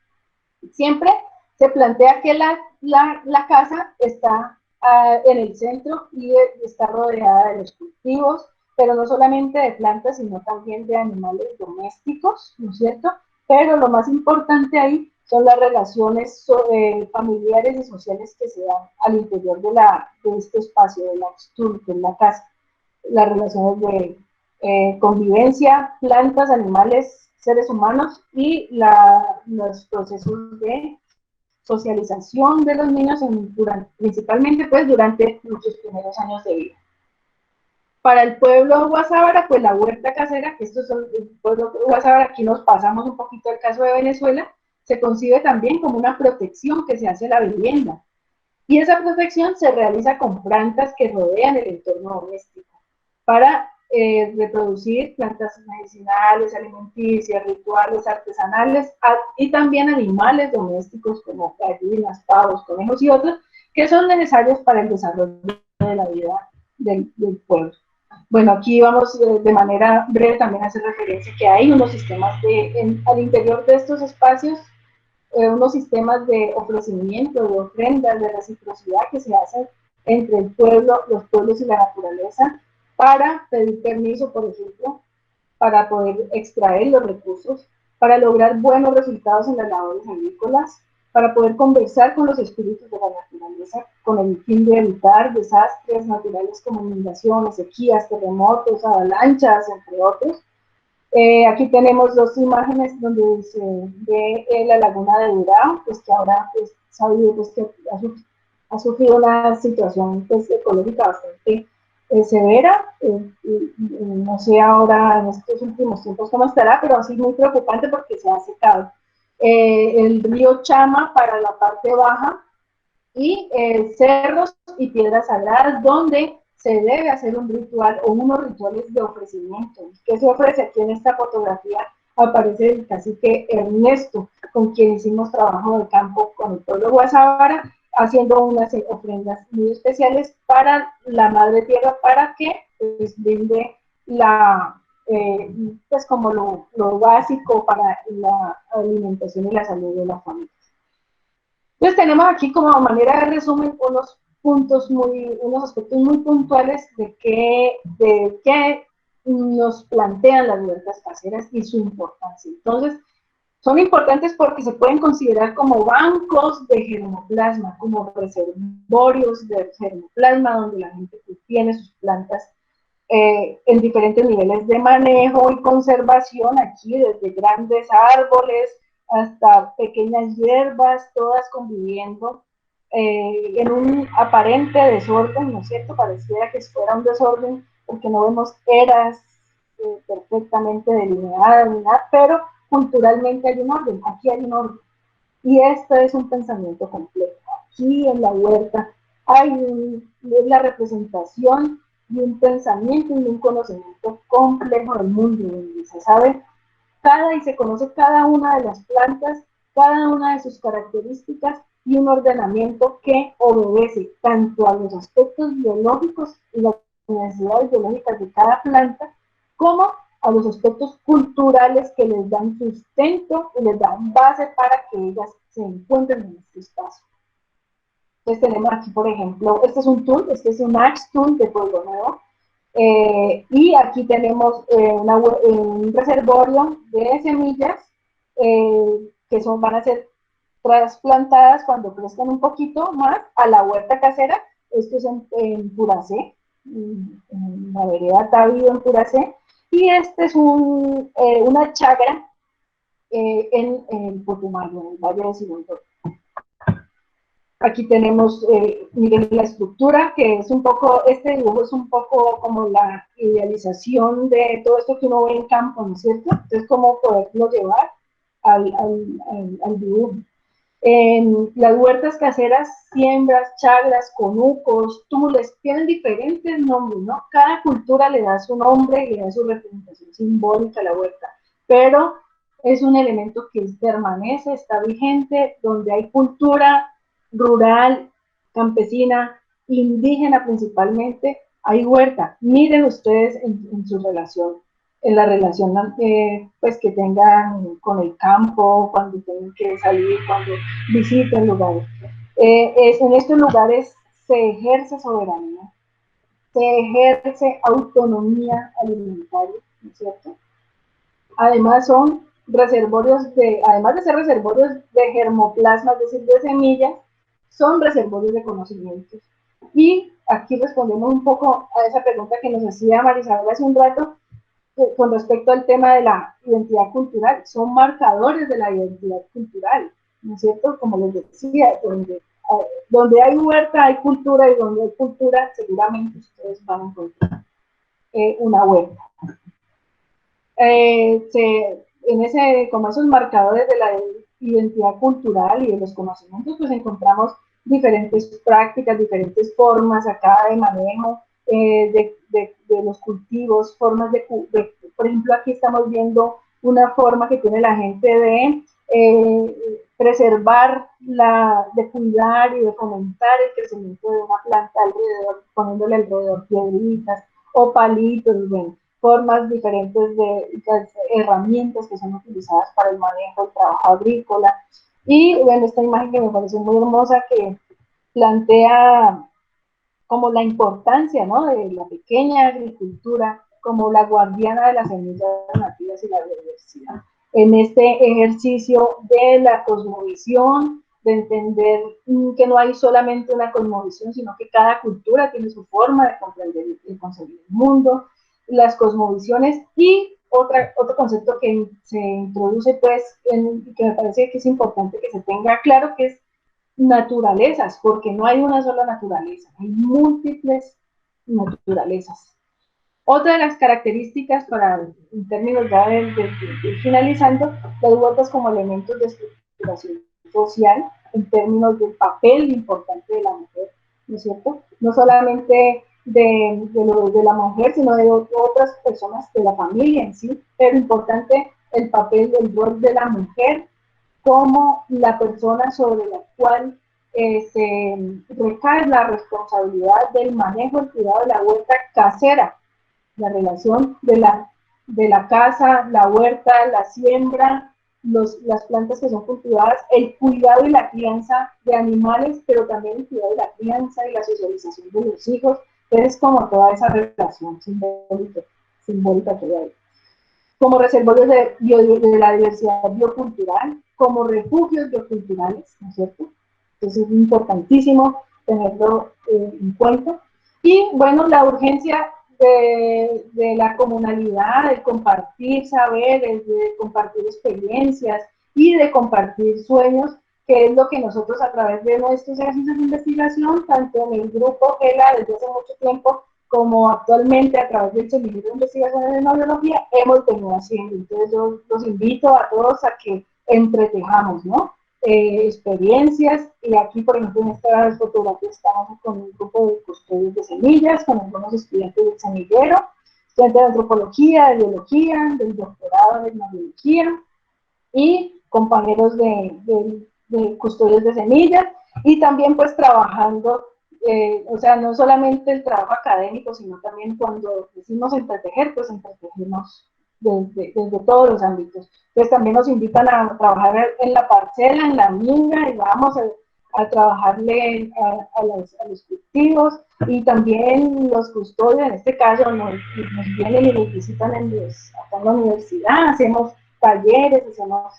Siempre se plantea que la casa está en el centro y está rodeada de los cultivos, pero no solamente de plantas, sino también de animales domésticos, ¿no es cierto? Pero lo más importante ahí son las relaciones familiares y sociales que se dan al interior de este espacio, de la Axtul, que es la casa. Las relaciones de convivencia, plantas, animales, seres humanos y los procesos de socialización de los niños principalmente pues durante sus primeros años de vida. Para el pueblo Guasábara, pues la huerta casera, que estos son el pueblo Guasábara, aquí nos pasamos un poquito al caso de Venezuela, se concibe también como una protección que se hace a la vivienda. Y esa protección se realiza con plantas que rodean el entorno doméstico para reproducir plantas medicinales, alimenticias, rituales, artesanales y también animales domésticos como gallinas, pavos, conejos y otros que son necesarios para el desarrollo de la vida del pueblo. Bueno, aquí vamos de manera breve también a hacer referencia que hay unos sistemas al interior de estos espacios, unos sistemas de ofrecimiento, de ofrendas, de reciprocidad que se hacen entre el pueblo, los pueblos y la naturaleza para pedir permiso, por ejemplo, para poder extraer los recursos, para lograr buenos resultados en las labores agrícolas, para poder conversar con los espíritus de la naturaleza con el fin de evitar desastres naturales como inundaciones, sequías, terremotos, avalanchas, entre otros. Aquí tenemos dos imágenes donde se ve la laguna de Urao, pues que ahora pues, sabido pues, que ha sufrido una situación pues, ecológica bastante severa, no sé ahora en estos últimos tiempos cómo estará, pero sí muy preocupante porque se ha secado. El río Chama para la parte baja y cerros y piedras sagradas donde se debe hacer un ritual o unos rituales de ofrecimiento. ¿Qué se ofrece? Aquí en esta fotografía aparece el cacique Ernesto, con quien hicimos trabajo de campo con el pueblo Guasábara, haciendo unas ofrendas muy especiales para la Madre Tierra, para que pues, brinde la, pues como lo básico para la alimentación y la salud de la familia. Entonces tenemos aquí como manera de resumen unos aspectos muy puntuales de qué nos plantean las huertas caseras y su importancia. Entonces, son importantes porque se pueden considerar como bancos de germoplasma, como reservorios de germoplasma, donde la gente tiene sus plantas en diferentes niveles de manejo y conservación, aquí desde grandes árboles hasta pequeñas hierbas, todas conviviendo en un aparente desorden, ¿no es cierto? Pareciera que fuera un desorden porque no vemos eras perfectamente delineadas ni nada, pero culturalmente hay un orden, aquí hay un orden. Y esto es un pensamiento complejo. Aquí en la huerta hay la representación de un pensamiento y de un conocimiento complejo del mundo, donde se sabe y se conoce cada una de las plantas, cada una de sus características y un ordenamiento que obedece tanto a los aspectos biológicos y las necesidades biológicas de cada planta, como a los aspectos culturales que les dan sustento y les dan base para que ellas se encuentren en este espacio. Entonces tenemos aquí, por ejemplo, este es un tool, este es un Axe Tool de Pueblo Nuevo, y aquí tenemos un reservorio de semillas que van a ser trasplantadas cuando crezcan un poquito más a la huerta casera. Esto es en Puracé, en la vereda Tabido en Puracé, y este es una chagra en Putumayo, en el Valle de Sibundoy. Aquí tenemos, miren la estructura, que es un poco, este dibujo es un poco como la idealización de todo esto que uno ve en campo, ¿no es cierto? Entonces, cómo poderlo llevar al dibujo. En las huertas caseras, siembras, chagras, conucos, tules, tienen diferentes nombres, ¿no? Cada cultura le da su nombre y le da su representación simbólica a la huerta, pero es un elemento que permanece, está vigente, donde hay cultura rural, campesina, indígena principalmente, hay huerta. Miren ustedes en su relación, en la relación pues que tengan con el campo, cuando tengan que salir, cuando visiten lugares. En estos lugares se ejerce soberanía, se ejerce autonomía alimentaria, ¿no es cierto? Además son reservorios además de ser reservorios de germoplasma, es decir, de semillas, son reservorios de conocimientos. Y aquí respondemos un poco a esa pregunta que nos hacía Marisabel hace un rato, con respecto al tema de la identidad cultural, son marcadores de la identidad cultural, ¿no es cierto? Como les decía, donde hay huerta hay cultura, y donde hay cultura seguramente ustedes van a encontrar una huerta. Como esos marcadores de la identidad cultural y de los conocimientos, pues encontramos diferentes prácticas, diferentes formas acá de manejo de los cultivos, formas por ejemplo, aquí estamos viendo una forma que tiene la gente de preservar, de cuidar y de fomentar el crecimiento de una planta alrededor, poniéndole alrededor piedritas o palitos, bueno, formas diferentes de herramientas que son utilizadas para el manejo, el trabajo agrícola. Y bueno, esta imagen que me parece muy hermosa, que plantea como la importancia, ¿no?, de la pequeña agricultura como la guardiana de las semillas nativas y la biodiversidad. En este ejercicio de la cosmovisión, de entender que no hay solamente una cosmovisión, sino que cada cultura tiene su forma de comprender y concebir el mundo, las cosmovisiones, y otro concepto que se introduce, pues, que me parece que es importante que se tenga claro, que es naturalezas, porque no hay una sola naturaleza, hay múltiples naturalezas. Otra de las características para, en términos ya de finalizando, las huertas como elementos de estructuración social, en términos del papel importante de la mujer, ¿no es cierto? No solamente de la mujer, sino de otras personas de la familia en sí, pero importante el papel del rol de la mujer como la persona sobre la cual se recae la responsabilidad del manejo y cuidado de la huerta casera, la relación de la casa, la huerta, la siembra, las plantas que son cultivadas, el cuidado y la crianza de animales, pero también el cuidado y la crianza y la socialización de los hijos. Entonces, como toda esa relación simbólica que hay. Como reservorios de la diversidad biocultural, como refugios bioculturales, ¿no es cierto? Entonces es importantísimo tenerlo en cuenta. Y bueno, la urgencia de la comunalidad, de compartir saberes, de compartir experiencias y de compartir sueños, que es lo que nosotros a través de nuestros ejercicios de investigación, tanto en el grupo GELA desde hace mucho tiempo, como actualmente a través del Semillero de Investigaciones de Biología, hemos venido haciendo. Entonces yo los invito a todos a que entretejamos, ¿no? Experiencias, y aquí por ejemplo en esta fotografía estamos con un grupo de custodios de semillas, con algunos estudiantes del semillero, estudiantes de antropología, de biología, del doctorado de biología, y compañeros de custodios de semillas, y también pues trabajando, o sea, no solamente el trabajo académico, sino también cuando decimos entretejer, pues entretejemos desde todos los ámbitos. Entonces también nos invitan a trabajar en la parcela, en la minga, y vamos a trabajarle a los cultivos, y también los custodios, en este caso, nos vienen y nos visitan acá en la universidad, hacemos talleres, hacemos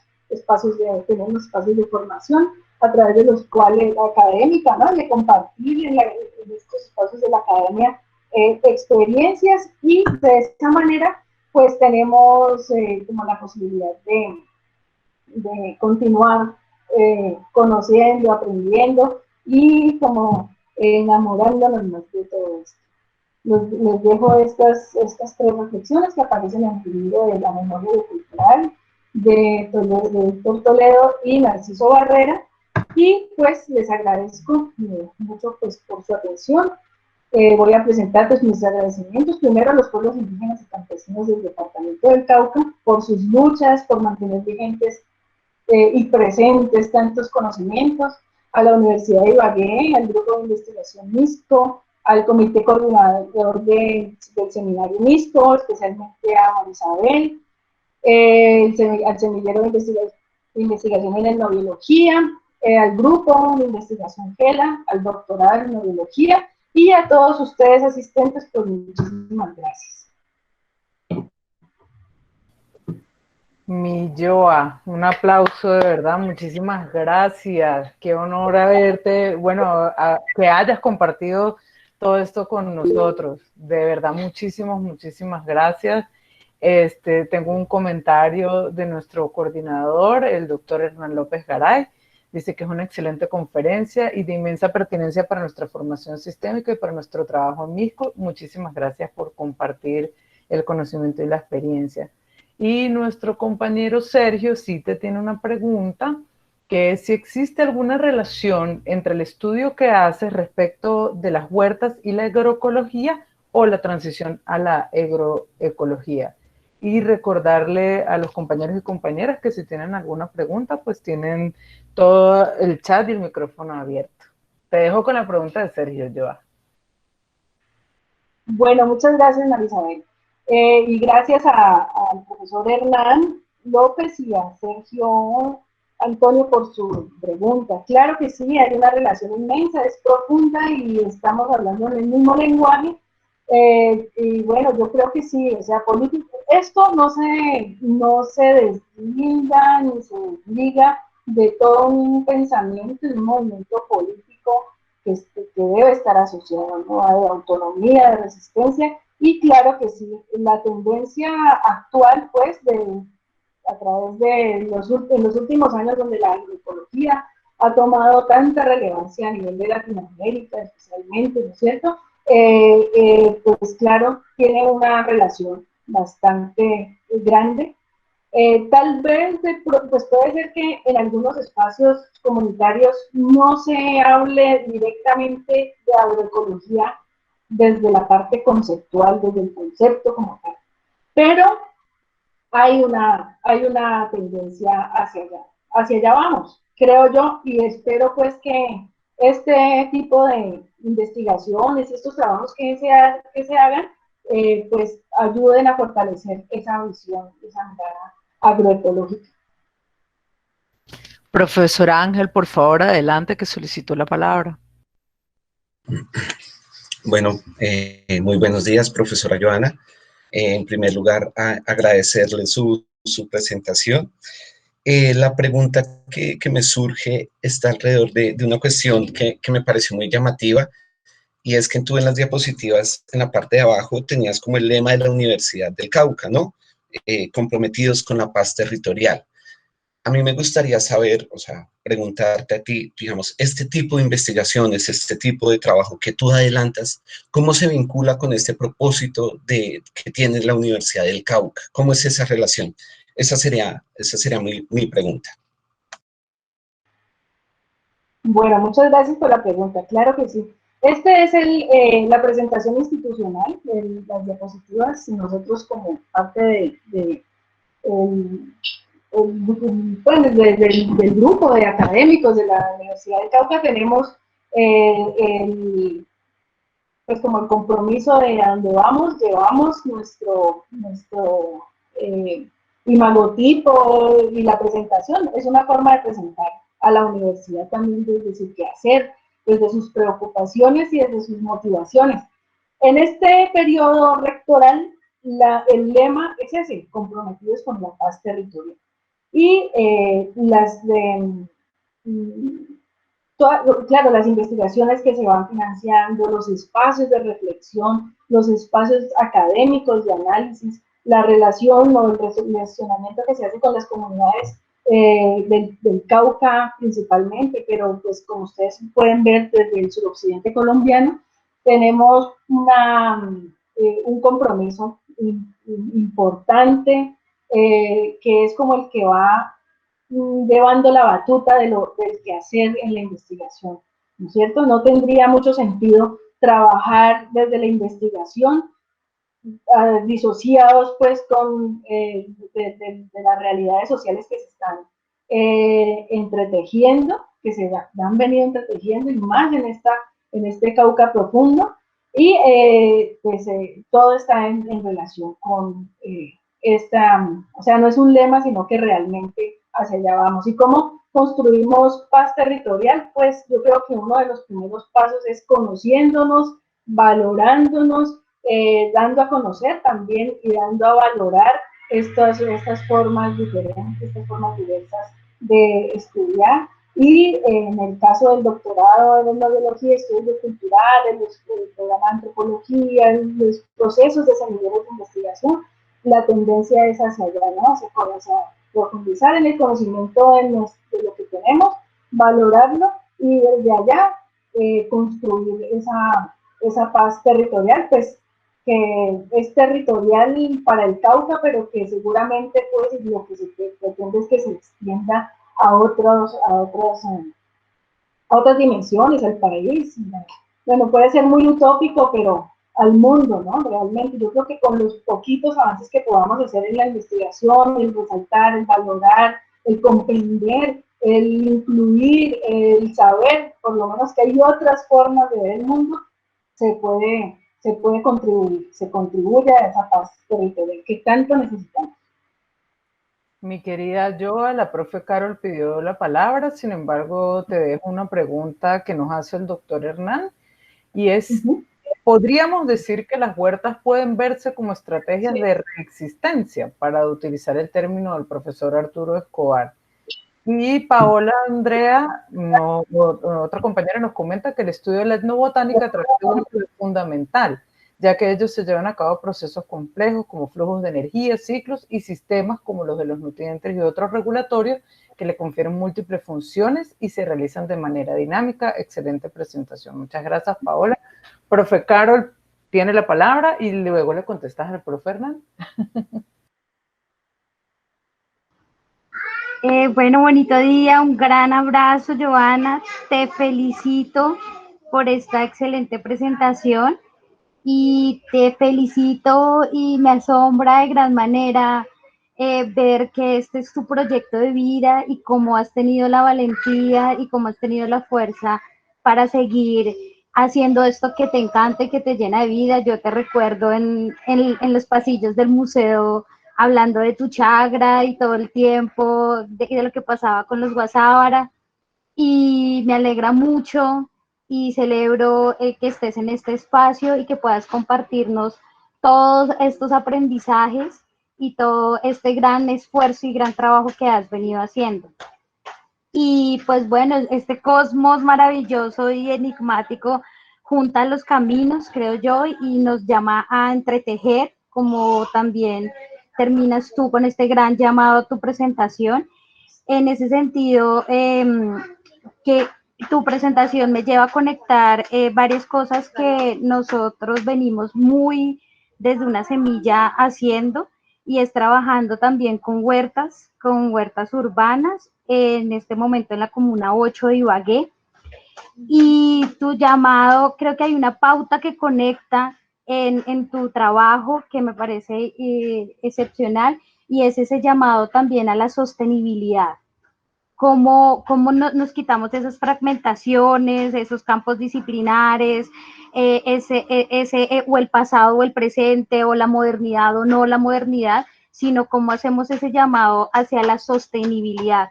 tenemos espacios de formación a través de los cuales la académica, ¿no? De compartir en estos espacios de la academia experiencias, y de esta manera pues tenemos como la posibilidad de continuar conociendo, aprendiendo y como enamorándonos más de todo esto. Les dejo estas tres reflexiones que aparecen en el libro de La Memoria Cultural de Héctor Toledo y Narciso Barrera, y pues les agradezco mucho pues por su atención. Voy a presentar pues mis agradecimientos primero a los pueblos indígenas y campesinos del departamento del Cauca por sus luchas, por mantener vigentes y presentes tantos conocimientos, a la Universidad de Ibagué, al Grupo de Investigación Mixto, al Comité Coordinador del Seminario Mixto, especialmente a Marisabel, al Semillero de Investigación en Etnobiología, al Grupo de Investigación GELA, al Doctorado en Etnobiología, y a todos ustedes asistentes, pues muchísimas gracias. Mi Joa, un aplauso de verdad, muchísimas gracias, qué honor haberte, bueno, que hayas compartido todo esto con nosotros, de verdad, muchísimas gracias. Tengo un comentario de nuestro coordinador, el doctor Hernán López Garay, dice que es una excelente conferencia y de inmensa pertinencia para nuestra formación sistémica y para nuestro trabajo en MISCO. Muchísimas gracias por compartir el conocimiento y la experiencia. Y nuestro compañero Sergio sí te tiene una pregunta, que es si existe alguna relación entre el estudio que haces respecto de las huertas y la agroecología o la transición a la agroecología. Y recordarle a los compañeros y compañeras que si tienen alguna pregunta, pues tienen todo el chat y el micrófono abierto. Te dejo con la pregunta de Sergio, Joa. Bueno, muchas gracias, Marisabel. Y gracias al profesor Hernán López y a Sergio Antonio por su pregunta. Claro que sí, hay una relación inmensa, es profunda y estamos hablando en el mismo lenguaje. Y bueno, yo creo que sí, o sea, esto no se deslinda ni se desliga de todo un pensamiento y un movimiento político que debe estar asociado, ¿no? A autonomía, de resistencia, y claro que sí, la tendencia actual, pues, a través de los últimos años donde la agroecología ha tomado tanta relevancia a nivel de Latinoamérica, especialmente, ¿no es cierto? pues claro, tiene una relación bastante grande. Tal vez, pues puede ser que en algunos espacios comunitarios no se hable directamente de agroecología desde la parte conceptual, desde el concepto como tal, pero hay una tendencia hacia allá vamos, creo yo, y espero pues que este tipo de investigaciones, estos trabajos que se hagan, pues ayuden a fortalecer esa visión, esa mirada agroecológica. Profesora Ángel, por favor, adelante, que solicitó la palabra. Bueno, muy buenos días, profesora Joana. En primer lugar, agradecerle su presentación. La pregunta que me surge está alrededor de una cuestión que me pareció muy llamativa, y es que tú en las diapositivas, en la parte de abajo, tenías como el lema de la Universidad del Cauca, ¿no? Comprometidos con la paz territorial. A mí me gustaría saber, o sea, preguntarte a ti, digamos, este tipo de investigaciones, este tipo de trabajo que tú adelantas, ¿cómo se vincula con este propósito que tiene la Universidad del Cauca? ¿Cómo es esa relación? Esa sería mi pregunta. Bueno, muchas gracias por la pregunta. Claro que sí. Este es la presentación institucional de las diapositivas. Nosotros como parte pues, del grupo de académicos de la Universidad de Cauca tenemos pues como el compromiso de a dónde vamos, llevamos nuestro imagotipo y la presentación. Es una forma de presentar a la universidad también desde su quehacer, desde sus preocupaciones y desde sus motivaciones. En este periodo rectoral, el lema es ese, comprometidos con la paz territorial. Y claro, las investigaciones que se van financiando, los espacios de reflexión, los espacios académicos de análisis, la relación o el relacionamiento que se hace con las comunidades del Cauca principalmente, pero pues como ustedes pueden ver desde el suroccidente colombiano, tenemos un compromiso importante que es como el que va llevando la batuta del quehacer en la investigación, ¿no es cierto? No tendría mucho sentido trabajar desde la investigación disociados pues de las realidades sociales que se están entretejiendo, que se han venido entretejiendo y más en este Cauca profundo, y pues todo está en relación con o sea, no es un lema, sino que realmente hacia allá vamos. ¿Y cómo construimos paz territorial? Pues yo creo que uno de los primeros pasos es conociéndonos, valorándonos, dando a conocer también y dando a valorar estas formas diferentes, estas formas diversas de estudiar. Y en el caso del doctorado en etnobiología, estudios culturales, el programa de antropología, los procesos de semilleros de investigación, la tendencia es hacia allá, ¿no? Hacia profundizar en el conocimiento de lo que tenemos, valorarlo y desde allá construir esa paz territorial, pues que es territorial para el Cauca, pero que seguramente pues lo que se pretende es que se extienda a otras dimensiones, al país. Bueno, puede ser muy utópico, pero al mundo, ¿no? Realmente, yo creo que con los poquitos avances que podamos hacer en la investigación, el resaltar, el valorar, el comprender, el incluir, el saber, por lo menos que hay otras formas de ver el mundo, se puede contribuir, se contribuye a esa paz territorial que tanto necesitamos. Mi querida Joa, la profe Carol pidió la palabra, sin embargo, te dejo una pregunta que nos hace el doctor Hernán, y es, ¿podríamos decir que las huertas pueden verse como estrategias de reexistencia, para utilizar el término del profesor Arturo Escobar? Y Paola Andrea, otra compañera, nos comenta que el estudio de la etnobotánica a través de huertas es fundamental. ya que ellos se llevan a cabo procesos complejos como flujos de energía, ciclos y sistemas como los de los nutrientes y otros regulatorios que le confieren múltiples funciones y se realizan de manera dinámica. Excelente presentación. Muchas gracias, Paola. Profe Carol tiene la palabra y luego le contestas al profe Hernán. Bueno, bonito día, un gran abrazo, Joana. Te felicito por esta excelente presentación y te felicito y me asombra de gran manera ver que este es tu proyecto de vida y cómo has tenido la valentía y cómo has tenido la fuerza para seguir haciendo esto que te encanta y que te llena de vida. Yo te recuerdo en los pasillos del museo hablando de tu chagra y todo el tiempo, de lo que pasaba con los guasábara, y me alegra mucho y celebro que estés en este espacio y que puedas compartirnos todos estos aprendizajes y todo este gran esfuerzo y gran trabajo que has venido haciendo. Y pues bueno, este cosmos maravilloso y enigmático junta los caminos, creo yo, y nos llama a entretejer, como también terminas tú con este gran llamado a tu presentación. En ese sentido, que tu presentación me lleva a conectar varias cosas que nosotros venimos muy desde una semilla haciendo, y es trabajando también con huertas urbanas, en este momento en la Comuna 8 de Ibagué. Y tu llamado, creo que hay una pauta que conecta en tu trabajo que me parece excepcional, y es ese llamado también a la sostenibilidad. Cómo nos quitamos esas fragmentaciones, esos campos disciplinares, o el pasado o el presente, o la modernidad o no la modernidad, sino cómo hacemos ese llamado hacia la sostenibilidad.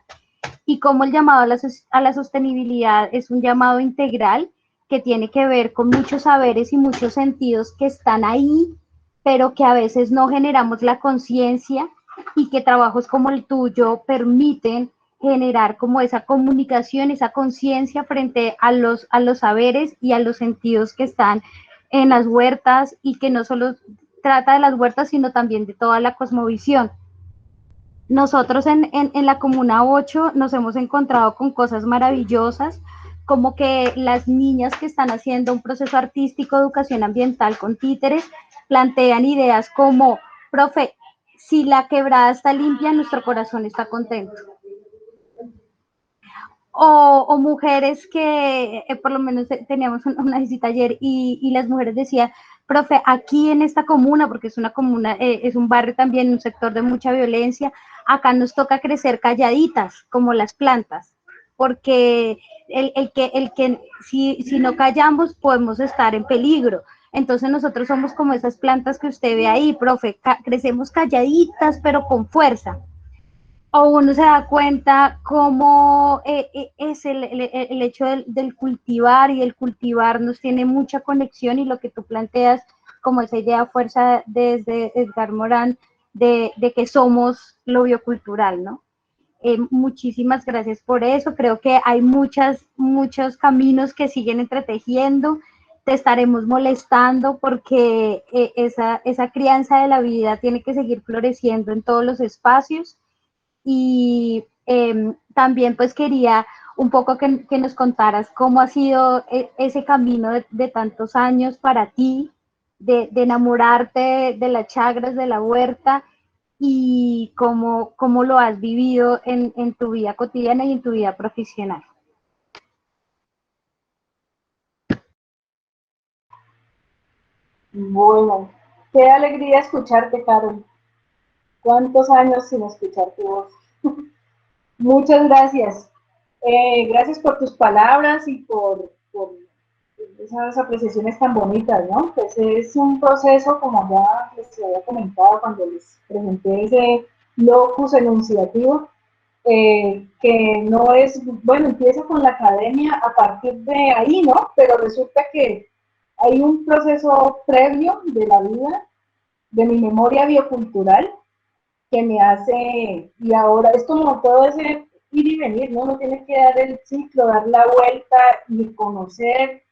Y cómo el llamado a la sostenibilidad es un llamado integral que tiene que ver con muchos saberes y muchos sentidos que están ahí, pero que a veces no generamos la conciencia, y que trabajos como el tuyo permiten generar como esa comunicación, esa conciencia frente a los saberes y a los sentidos que están en las huertas, y que no solo trata de las huertas, sino también de toda la cosmovisión. Nosotros en la Comuna 8 nos hemos encontrado con cosas maravillosas, como que las niñas que están haciendo un proceso artístico de educación ambiental con títeres plantean ideas como: profe, si la quebrada está limpia, nuestro corazón está contento. O mujeres que, por lo menos teníamos una visita ayer, y las mujeres decían: profe, aquí en esta comuna, porque es una comuna, es un barrio también, un sector de mucha violencia, acá nos toca crecer calladitas, como las plantas, porque si no callamos podemos estar en peligro. Entonces nosotros somos como esas plantas que usted ve ahí, profe, crecemos calladitas, pero con fuerza. O uno se da cuenta cómo es el hecho del cultivar, y el cultivar nos tiene mucha conexión, y lo que tú planteas como esa idea fuerza desde Edgar Morán de que somos lo biocultural, ¿no? Muchísimas gracias por eso. Creo que hay muchos caminos que siguen entretejiendo. Te estaremos molestando porque esa crianza de la vida tiene que seguir floreciendo en todos los espacios. Y también pues quería un poco que nos contaras cómo ha sido ese camino de tantos años para ti, de enamorarte de las chagras, de la huerta, y cómo lo has vivido en tu vida cotidiana y en tu vida profesional. Bueno, qué alegría escucharte, Carol. ¿Cuántos años sin escuchar tu voz? Muchas gracias. Gracias por tus palabras y por esas apreciaciones tan bonitas, ¿no? Pues es un proceso, como ya les había comentado cuando les presenté ese locus enunciativo, que no es, bueno, empieza con la academia a partir de ahí, ¿no? Pero resulta que hay un proceso previo de la vida, de mi memoria biocultural, que me hace, y ahora es como todo ese ir y venir, ¿no? Uno tiene que dar el ciclo, dar la vuelta y conocerse,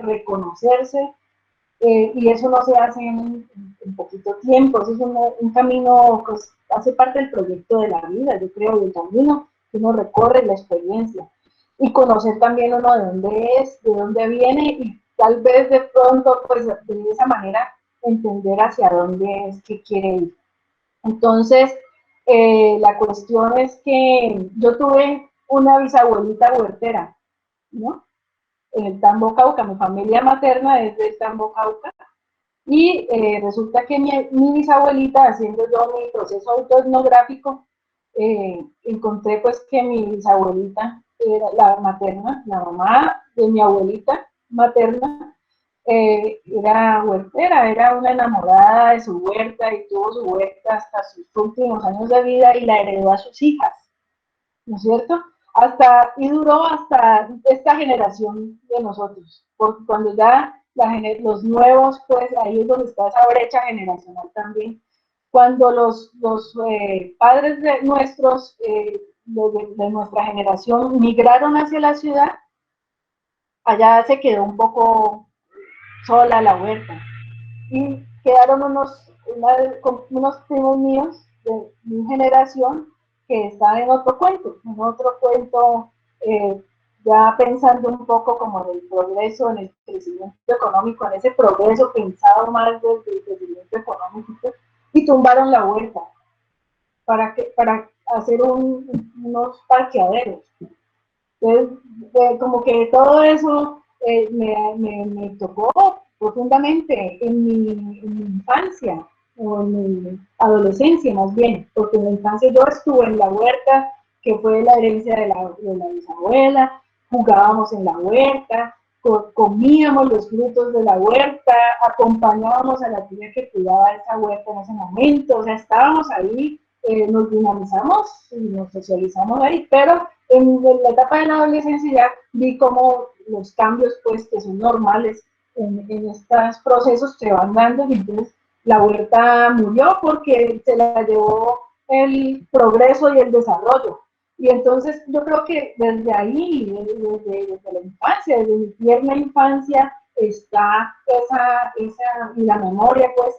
reconocerse, y eso no se hace en poquito tiempo, eso es un camino, pues hace parte del proyecto de la vida, yo creo, del camino que uno recorre, la experiencia, y conocer también uno de dónde es, de dónde viene, y tal vez de pronto, pues de esa manera, entender hacia dónde es que quiere ir. Entonces, la cuestión es que yo tuve una bisabuelita huertera, ¿no? En el Tambo Cauca, mi familia materna es del Tambo Cauca, y resulta que mi bisabuelita, haciendo yo mi proceso autoetnográfico, encontré pues que mi bisabuelita era la materna, la mamá de mi abuelita materna, era huertera, era una enamorada de su huerta y tuvo su huerta hasta sus últimos años de vida y la heredó a sus hijas, ¿no es cierto? Y duró hasta esta generación de nosotros, porque cuando ya los nuevos, pues ahí es donde está esa brecha generacional también. Cuando los padres de nuestros, de nuestra generación migraron hacia la ciudad, allá se quedó un poco sola la huerta. Y quedaron unos primos míos de mi generación que están en otro cuento, ya pensando un poco como en el progreso, en el crecimiento económico, en ese progreso pensado más desde el crecimiento económico, y tumbaron la huerta para hacer unos parqueaderos. Entonces, como que todo eso me tocó profundamente en mi infancia, o en mi adolescencia más bien, porque en la infancia yo estuve en la huerta, que fue la herencia de la bisabuela, jugábamos en la huerta, comíamos los frutos de la huerta, acompañábamos a la tía que cuidaba esa huerta en ese momento, o sea, estábamos ahí, nos dinamizamos y nos socializamos ahí, pero en la etapa de la adolescencia ya vi como los cambios, pues, que son normales en estos procesos se van dando, y entonces la huerta murió porque se la llevó el progreso y el desarrollo. Y entonces yo creo que desde ahí, desde la infancia, desde mi tierna infancia, está y la memoria, pues,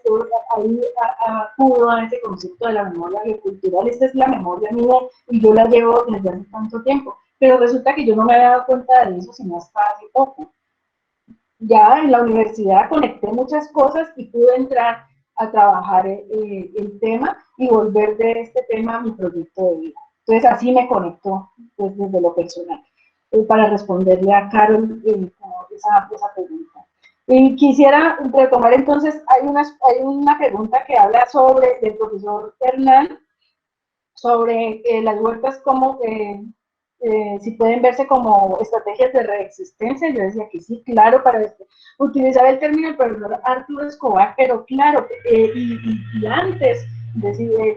ahí acudo a ese concepto de la memoria biocultural. Esta es la memoria mía y yo la llevo desde hace tanto tiempo. Pero resulta que yo no me había dado cuenta de eso sino hasta hace poco. Ya en la universidad conecté muchas cosas y pude entrar a trabajar el tema y volver de este tema a mi proyecto de vida. Entonces así me conecto, pues, desde lo personal, para responderle a Carol esa pregunta. Y quisiera retomar entonces, hay una pregunta que habla del profesor Hernán, sobre las huertas como si pueden verse como estrategias de reexistencia. Yo decía que sí, claro, para utilizar el término del profesor Arturo Escobar, pero claro, y antes,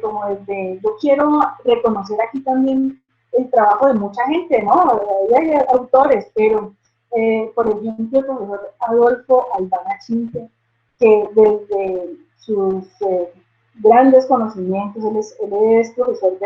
como desde, yo quiero reconocer aquí también el trabajo de mucha gente, ¿no? Hay autores, pero por ejemplo, el profesor Adolfo Albana Chinte, que desde sus grandes conocimientos, él es profesor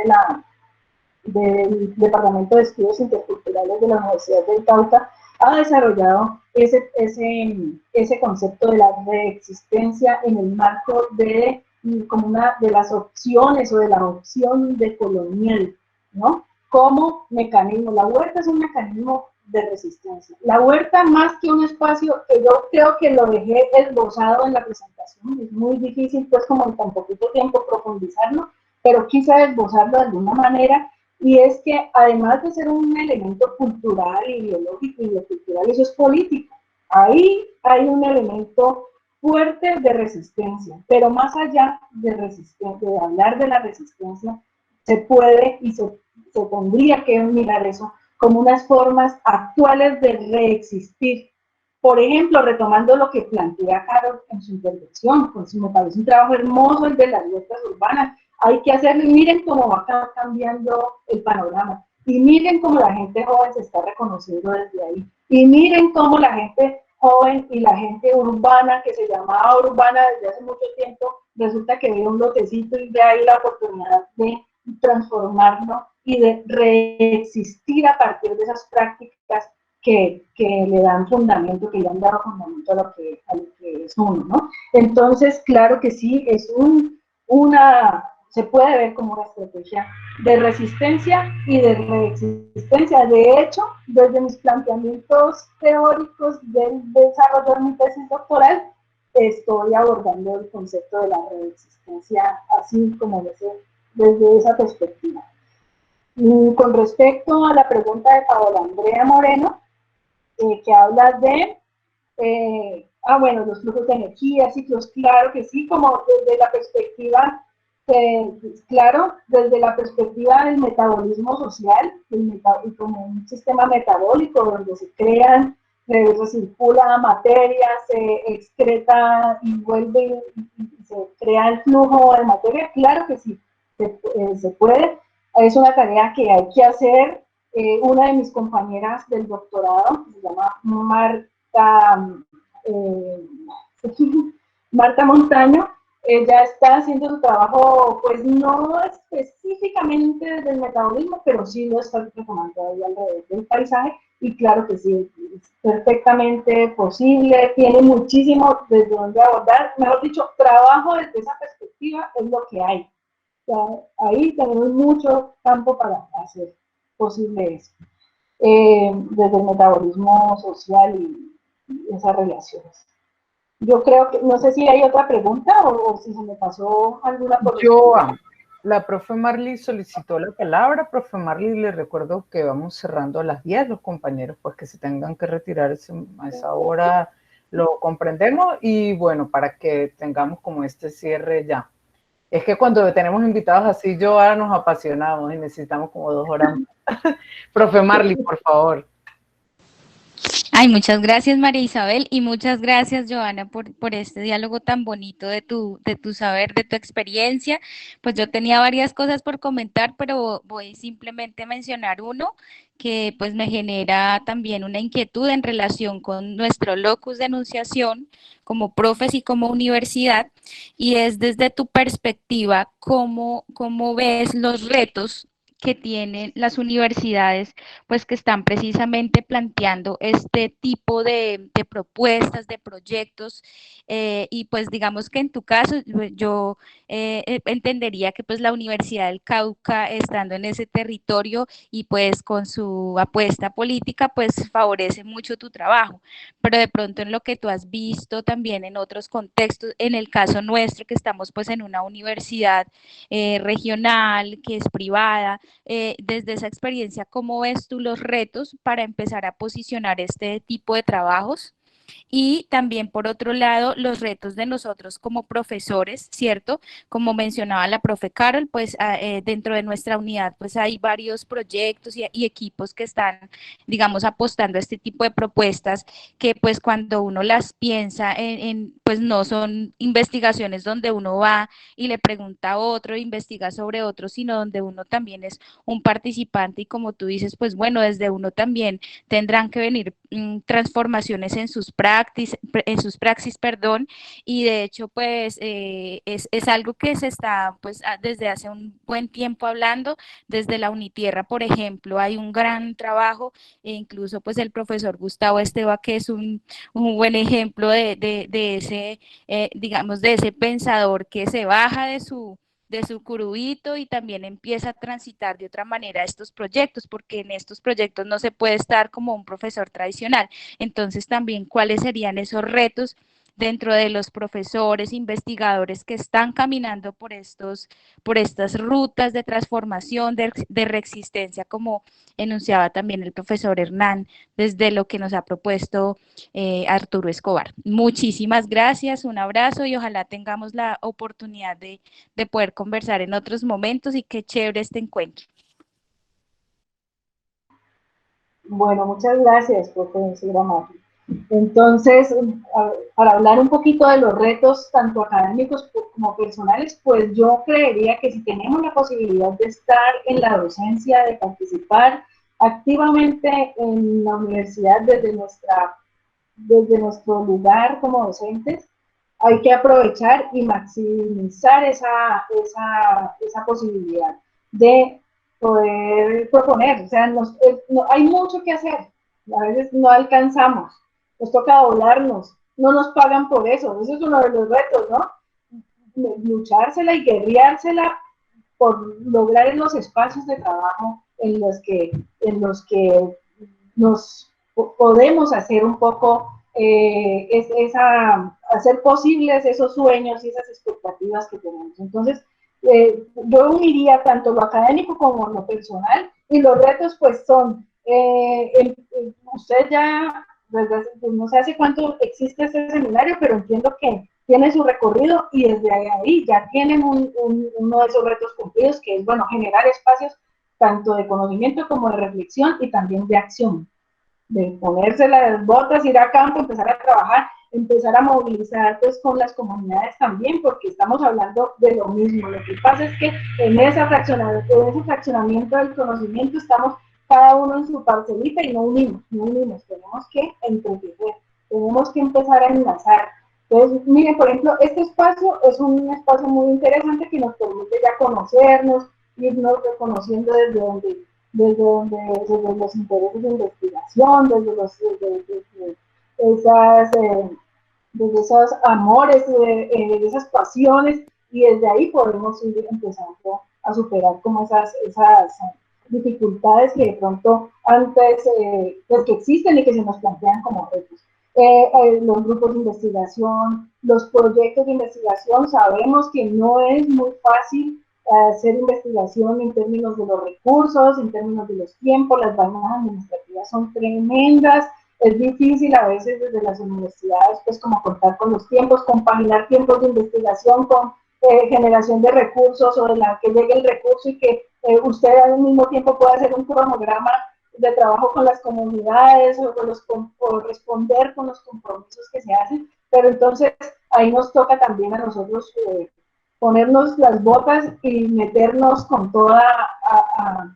del Departamento de Estudios Interculturales de la Universidad del Cauca, ha desarrollado ese concepto de la reexistencia en el marco de como una de las opciones o de la opción decolonial, ¿no? Como mecanismo. La huerta es un mecanismo de resistencia. La huerta, más que un espacio, que yo creo que lo dejé esbozado en la presentación, es muy difícil, pues, como en tan poquito tiempo profundizarlo, pero quise esbozarlo de alguna manera. Y es que además de ser un elemento cultural, ideológico y cultural, eso es político. Ahí hay un elemento fuerte de resistencia, pero más allá de resistencia, de hablar de la resistencia, se puede y se tendría que mirar eso como unas formas actuales de reexistir. Por ejemplo, retomando lo que plantea Carol en su intervención, pues me parece un trabajo hermoso el de las huertas urbanas. Hay que hacerlo, y miren cómo va cambiando el panorama, y miren cómo la gente joven se está reconociendo desde ahí, y miren cómo la gente joven y la gente urbana, que se llamaba urbana desde hace mucho tiempo, resulta que ve un lotecito y ve ahí la oportunidad de transformarlo y de reexistir a partir de esas prácticas que le dan fundamento, que le han dado fundamento a lo que es uno, ¿no? Entonces, claro que sí, es se puede ver como una estrategia de resistencia y de reexistencia. De hecho, desde mis planteamientos teóricos del desarrollo de mi tesis doctoral, estoy abordando el concepto de la reexistencia así como desde esa perspectiva. Con respecto a la pregunta de Paola Andrea Moreno, que habla de, bueno, los flujos de energía, ciclos, claro que sí, como desde la perspectiva, claro, desde la perspectiva del metabolismo social, y como un sistema metabólico donde se crean, se circula materia, se excreta y vuelve, y se crea el flujo de materia, claro que sí, se puede. Es una tarea que hay que hacer. Una de mis compañeras del doctorado, que se llama Marta Montaño, ella está haciendo su trabajo, pues no específicamente desde el metabolismo, pero sí lo está retomando ahí alrededor del paisaje, y claro que sí, es perfectamente posible, tiene muchísimo desde donde abordar, mejor dicho, trabajo desde esa perspectiva es lo que hay. O sea, ahí tenemos mucho campo para hacer posible eso, desde el metabolismo social y esas relaciones. Yo creo que, no sé si hay otra pregunta o si se me pasó alguna por la profe Marley solicitó la palabra. Profe Marley, le recuerdo que vamos cerrando a las 10, los compañeros pues que se tengan que retirar a esa hora lo comprendemos, y bueno, para que tengamos como este cierre ya. Es que cuando tenemos invitados así, yo ahora nos apasionamos y necesitamos como 2 horas. Profe Marley, por favor. Ay, muchas gracias María Isabel y muchas gracias Joana por este diálogo tan bonito de tu saber, de tu experiencia. Pues yo tenía varias cosas por comentar, pero voy simplemente a mencionar uno que pues me genera también una inquietud en relación con nuestro locus de enunciación como profes y como universidad, y es desde tu perspectiva, ¿cómo ves los retos que tienen las universidades, pues que están precisamente planteando este tipo de propuestas, de proyectos, y pues digamos que en tu caso yo entendería que pues la Universidad del Cauca, estando en ese territorio y pues con su apuesta política, pues favorece mucho tu trabajo, pero de pronto en lo que tú has visto también en otros contextos, en el caso nuestro que estamos pues en una universidad regional, que es privada, desde esa experiencia, ¿cómo ves tú los retos para empezar a posicionar este tipo de trabajos? Y también, por otro lado, los retos de nosotros como profesores, ¿cierto? Como mencionaba la profe Carol, pues dentro de nuestra unidad pues hay varios proyectos y equipos que están, digamos, apostando a este tipo de propuestas que pues cuando uno las piensa pues no son investigaciones donde uno va y le pregunta a otro, investiga sobre otro, sino donde uno también es un participante y como tú dices, pues bueno, desde uno también tendrán que venir transformaciones en sus praxis, perdón, y de hecho pues es algo que se está pues desde hace un buen tiempo hablando. Desde la Unitierra, por ejemplo, hay un gran trabajo, e incluso pues el profesor Gustavo Esteva, que es un buen ejemplo de ese, digamos, de ese pensador que se baja de su curubito y también empieza a transitar de otra manera estos proyectos, porque en estos proyectos no se puede estar como un profesor tradicional. Entonces también, ¿cuáles serían esos retos dentro de los profesores, investigadores que están caminando por estas rutas de transformación, de reexistencia, como enunciaba también el profesor Hernán, desde lo que nos ha propuesto Arturo Escobar? Muchísimas gracias, un abrazo y ojalá tengamos la oportunidad de poder conversar en otros momentos, y qué chévere este encuentro. Bueno, muchas gracias, profesora Mati. Entonces, para hablar un poquito de los retos, tanto académicos como personales, pues yo creería que si tenemos la posibilidad de estar en la docencia, de participar activamente en la universidad desde nuestro lugar como docentes, hay que aprovechar y maximizar esa posibilidad de poder proponer. O sea, hay mucho que hacer, a veces no alcanzamos, nos toca doblarnos, no nos pagan por eso es uno de los retos, ¿no? Luchársela y guerreársela por lograr en los espacios de trabajo en los que nos podemos hacer un poco hacer posibles esos sueños y esas expectativas que tenemos. Entonces, yo uniría tanto lo académico como lo personal, y los retos pues son, usted ya, no sé hace cuánto existe este seminario, pero entiendo que tiene su recorrido y desde ahí ya tienen uno de esos retos cumplidos, que es, bueno, generar espacios tanto de conocimiento como de reflexión y también de acción, de ponerse las botas, ir a campo, empezar a trabajar, empezar a movilizar pues con las comunidades también, porque estamos hablando de lo mismo. Lo que pasa es que en ese fraccionamiento del conocimiento estamos cada uno en su parcelita y no unimos, tenemos que entretejer, tenemos que empezar a enlazar. Entonces, miren, por ejemplo, este espacio es un espacio muy interesante que nos permite ya conocernos, irnos reconociendo desde los intereses de investigación, desde esos amores, de esas pasiones, y desde ahí podemos ir empezando a superar como esas dificultades que de pronto antes, pues que existen y que se nos plantean como retos. Los grupos de investigación, los proyectos de investigación, sabemos que no es muy fácil hacer investigación en términos de los recursos, en términos de los tiempos, las vainas administrativas son tremendas, es difícil a veces desde las universidades, pues como contar con los tiempos, compaginar tiempos de investigación con generación de recursos, o de la que llegue el recurso y que usted al mismo tiempo pueda hacer un cronograma de trabajo con las comunidades o responder con los compromisos que se hacen, pero entonces ahí nos toca también a nosotros ponernos las botas y meternos con toda a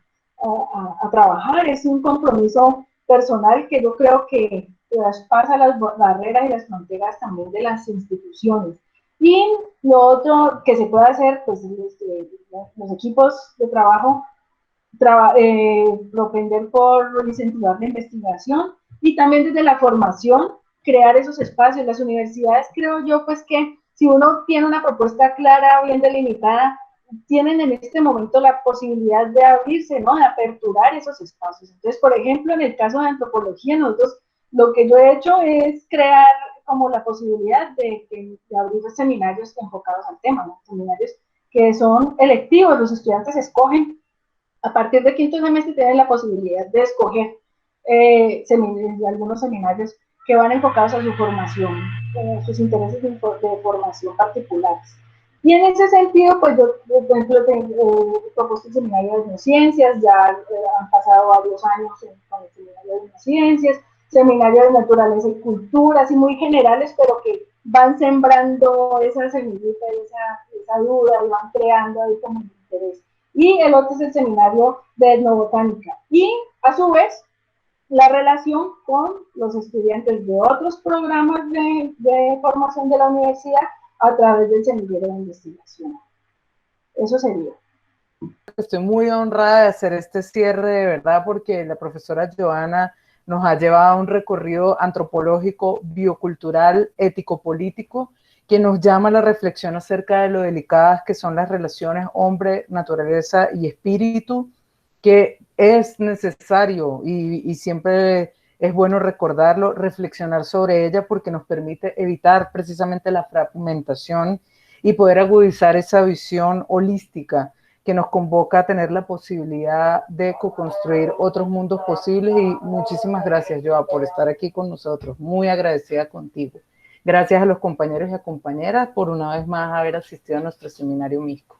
trabajar. Es un compromiso personal que yo creo que traspasa las barreras y las fronteras también de las instituciones. Y lo otro que se puede hacer, pues los equipos de trabajo, propender por incentivar la investigación, y también desde la formación, crear esos espacios. Las universidades, creo yo, pues que si uno tiene una propuesta clara, bien delimitada, tienen en este momento la posibilidad de abrirse, ¿no? De aperturar esos espacios. Entonces, por ejemplo, en el caso de antropología, nosotros lo que yo he hecho es crear como la posibilidad de abrir seminarios enfocados al tema, ¿no? Seminarios que son electivos, los estudiantes escogen, a partir de quinto semestre tienen la posibilidad de escoger algunos seminarios que van enfocados a su formación, sus intereses de formación particulares. Y en ese sentido, pues yo, por ejemplo, he propuesto el seminario de neurociencias, ya han pasado varios años con el seminario de neurociencias, seminario de naturaleza y cultura, así muy generales, pero que van sembrando esa semillita, esa duda, y van creando ahí como un interés. Y el otro es el seminario de etnobotánica. Y a su vez, la relación con los estudiantes de otros programas de formación de la universidad a través del semillero de investigación. Eso sería. Estoy muy honrada de hacer este cierre, de verdad, porque la profesora Joana nos ha llevado a un recorrido antropológico, biocultural, ético-político, que nos llama a la reflexión acerca de lo delicadas que son las relaciones hombre, naturaleza y espíritu, que es necesario y siempre es bueno recordarlo, reflexionar sobre ella, porque nos permite evitar precisamente la fragmentación y poder agudizar esa visión holística que nos convoca a tener la posibilidad de co-construir otros mundos posibles. Y muchísimas gracias, Joa, por estar aquí con nosotros. Muy agradecida contigo. Gracias a los compañeros y a compañeras por una vez más haber asistido a nuestro seminario MISCO.